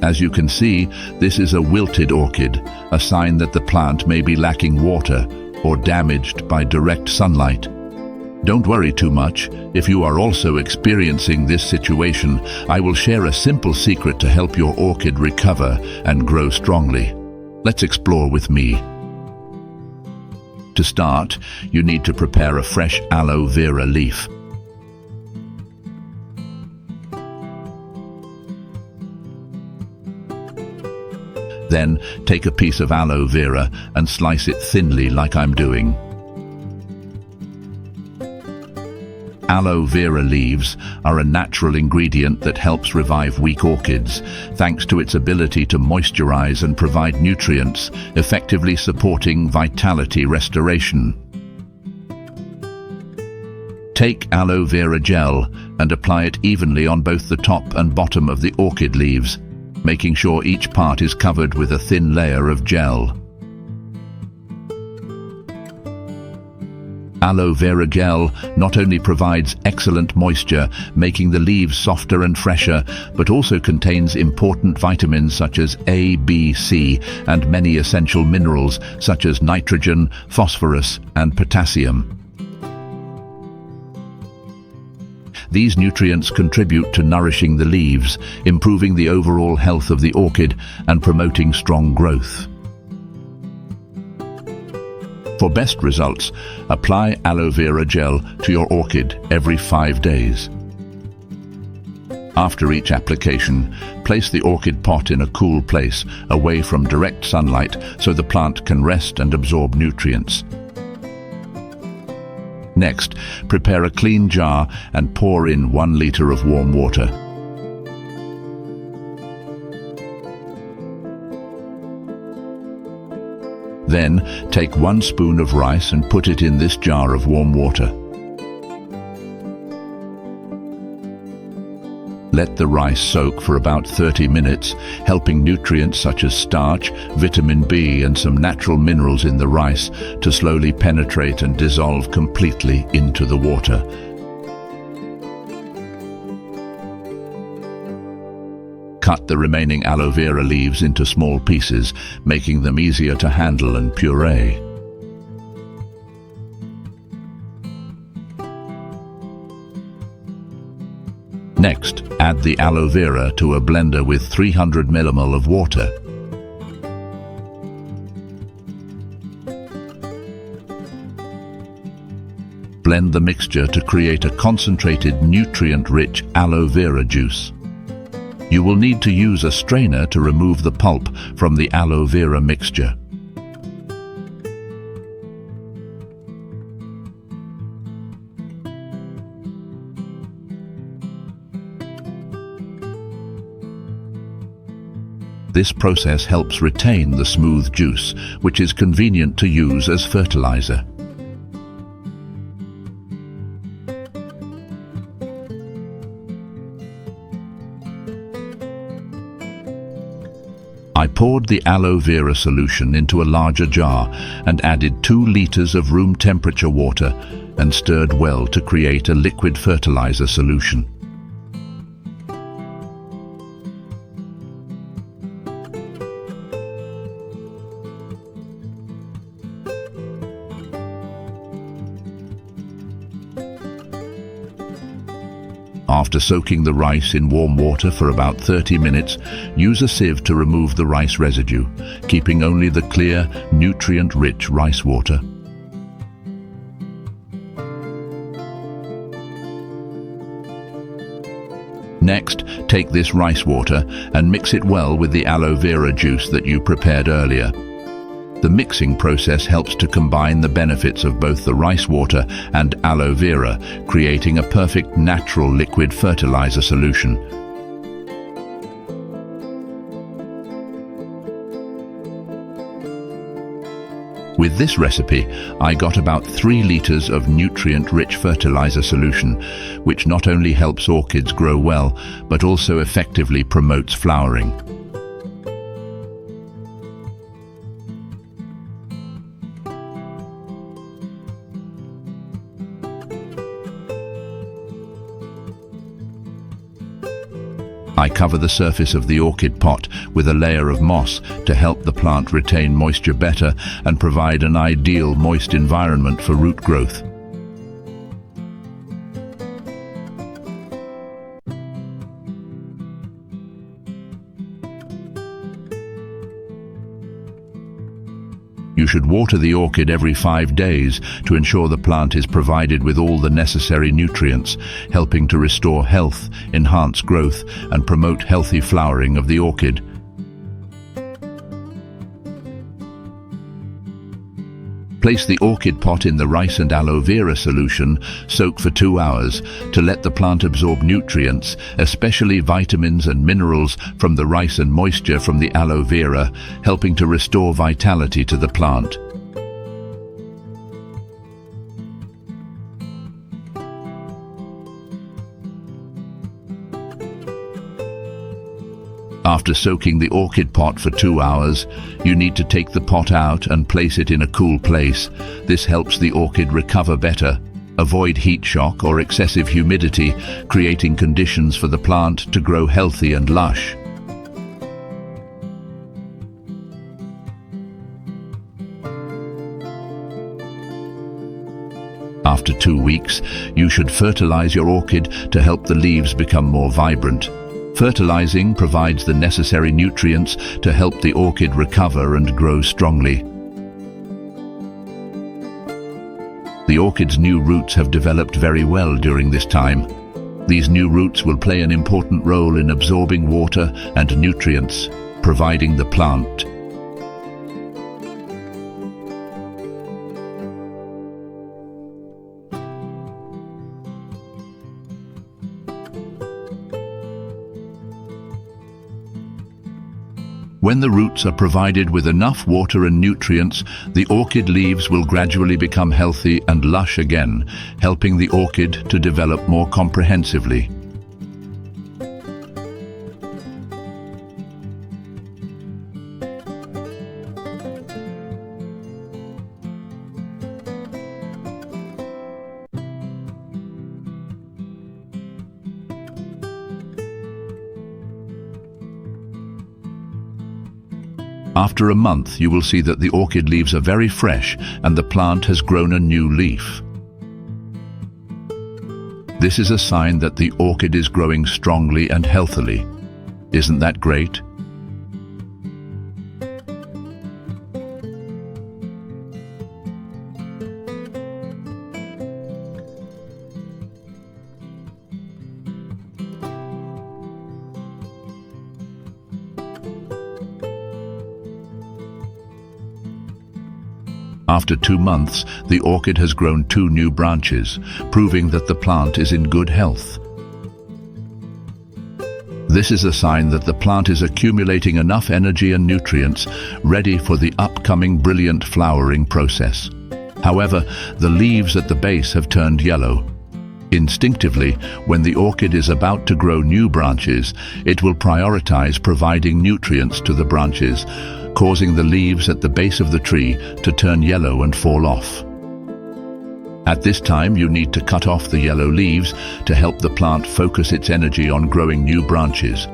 As you can see, this is a wilted orchid, a sign that the plant may be lacking water or damaged by direct sunlight. Don't worry too much. If you are also experiencing this situation, I will share a simple secret to help your orchid recover and grow strongly. Let's explore with me. To start, you need to prepare a fresh aloe vera leaf. Then, take a piece of aloe vera and slice it thinly like I'm doing. Aloe vera leaves are a natural ingredient that helps revive weak orchids, thanks to its ability to moisturize and provide nutrients, effectively supporting vitality restoration. Take aloe vera gel and apply it evenly on both the top and bottom of the orchid leaves, making sure each part is covered with a thin layer of gel. Aloe vera gel not only provides excellent moisture, making the leaves softer and fresher, but also contains important vitamins such as A, B, C, and many essential minerals such as nitrogen, phosphorus, and potassium. These nutrients contribute to nourishing the leaves, improving the overall health of the orchid and promoting strong growth. For best results, apply aloe vera gel to your orchid every 5 days. After each application, place the orchid pot in a cool place, away from direct sunlight, so the plant can rest and absorb nutrients. Next, prepare a clean jar and pour in 1 liter of warm water. Then, take 1 spoon of rice and put it in this jar of warm water. Let the rice soak for about 30 minutes, helping nutrients such as starch, vitamin B and some natural minerals in the rice to slowly penetrate and dissolve completely into the water. Cut the remaining aloe vera leaves into small pieces, making them easier to handle and puree. Next, add the aloe vera to a blender with 300 ml of water. Blend the mixture to create a concentrated, nutrient-rich aloe vera juice. You will need to use a strainer to remove the pulp from the aloe vera mixture. This process helps retain the smooth juice, which is convenient to use as fertilizer. I poured the aloe vera solution into a larger jar and added 2 liters of room temperature water and stirred well to create a liquid fertilizer solution. After soaking the rice in warm water for about 30 minutes, use a sieve to remove the rice residue, keeping only the clear, nutrient-rich rice water. Next, take this rice water and mix it well with the aloe vera juice that you prepared earlier. The mixing process helps to combine the benefits of both the rice water and aloe vera, creating a perfect natural liquid fertilizer solution. With this recipe, I got about 3 liters of nutrient-rich fertilizer solution, which not only helps orchids grow well, but also effectively promotes flowering. I cover the surface of the orchid pot with a layer of moss to help the plant retain moisture better and provide an ideal moist environment for root growth. You should water the orchid every 5 days to ensure the plant is provided with all the necessary nutrients, helping to restore health, enhance growth, and promote healthy flowering of the orchid. Place the orchid pot in the rice and aloe vera solution, soak for 2 hours, to let the plant absorb nutrients, especially vitamins and minerals from the rice and moisture from the aloe vera, helping to restore vitality to the plant. After soaking the orchid pot for 2 hours, you need to take the pot out and place it in a cool place. This helps the orchid recover better. Avoid heat shock or excessive humidity, creating conditions for the plant to grow healthy and lush. After 2 weeks, you should fertilize your orchid to help the leaves become more vibrant. Fertilizing provides the necessary nutrients to help the orchid recover and grow strongly. The orchid's new roots have developed very well during this time. These new roots will play an important role in absorbing water and nutrients, providing the plant When the roots are provided with enough water and nutrients, the orchid leaves will gradually become healthy and lush again, helping the orchid to develop more comprehensively. After a month, you will see that the orchid leaves are very fresh and the plant has grown a new leaf. This is a sign that the orchid is growing strongly and healthily. Isn't that great? After 2 months, the orchid has grown 2 new branches, proving that the plant is in good health. This is a sign that the plant is accumulating enough energy and nutrients, ready for the upcoming brilliant flowering process. However, the leaves at the base have turned yellow. Instinctively, when the orchid is about to grow new branches, it will prioritize providing nutrients to the branches, causing the leaves at the base of the tree to turn yellow and fall off. At this time, you need to cut off the yellow leaves to help the plant focus its energy on growing new branches.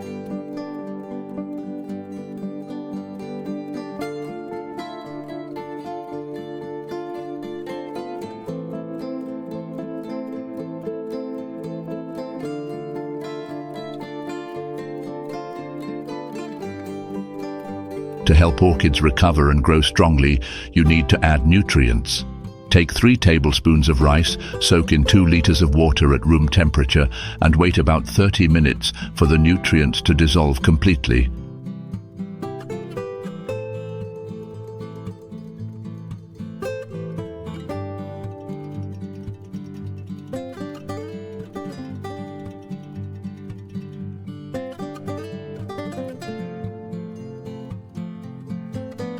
To help orchids recover and grow strongly, you need to add nutrients. Take 3 tablespoons of rice, soak in 2 liters of water at room temperature, and wait about 30 minutes for the nutrients to dissolve completely.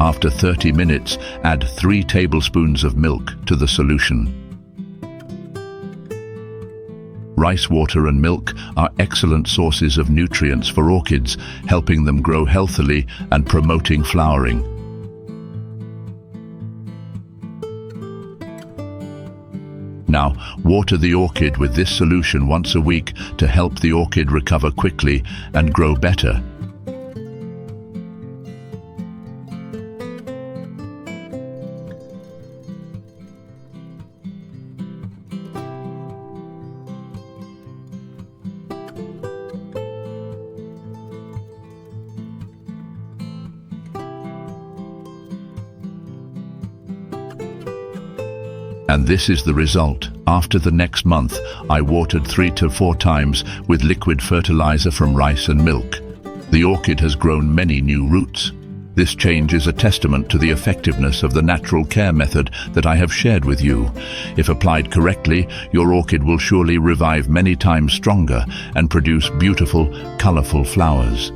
After 30 minutes, add 3 tablespoons of milk to the solution. Rice water and milk are excellent sources of nutrients for orchids, helping them grow healthily and promoting flowering. Now, water the orchid with this solution once a week to help the orchid recover quickly and grow better. And this is the result. After the next month, I watered 3 to 4 times with liquid fertilizer from rice and milk. The orchid has grown many new roots. This change is a testament to the effectiveness of the natural care method that I have shared with you. If applied correctly, your orchid will surely revive many times stronger and produce beautiful, colorful flowers.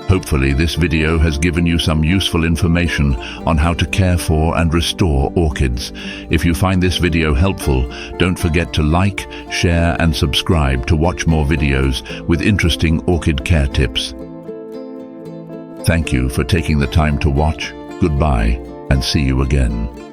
Hopefully this video has given you some useful information on how to care for and restore orchids. If you find this video helpful, don't forget to like, share and subscribe to watch more videos with interesting orchid care tips. Thank you for taking the time to watch. Goodbye and see you again.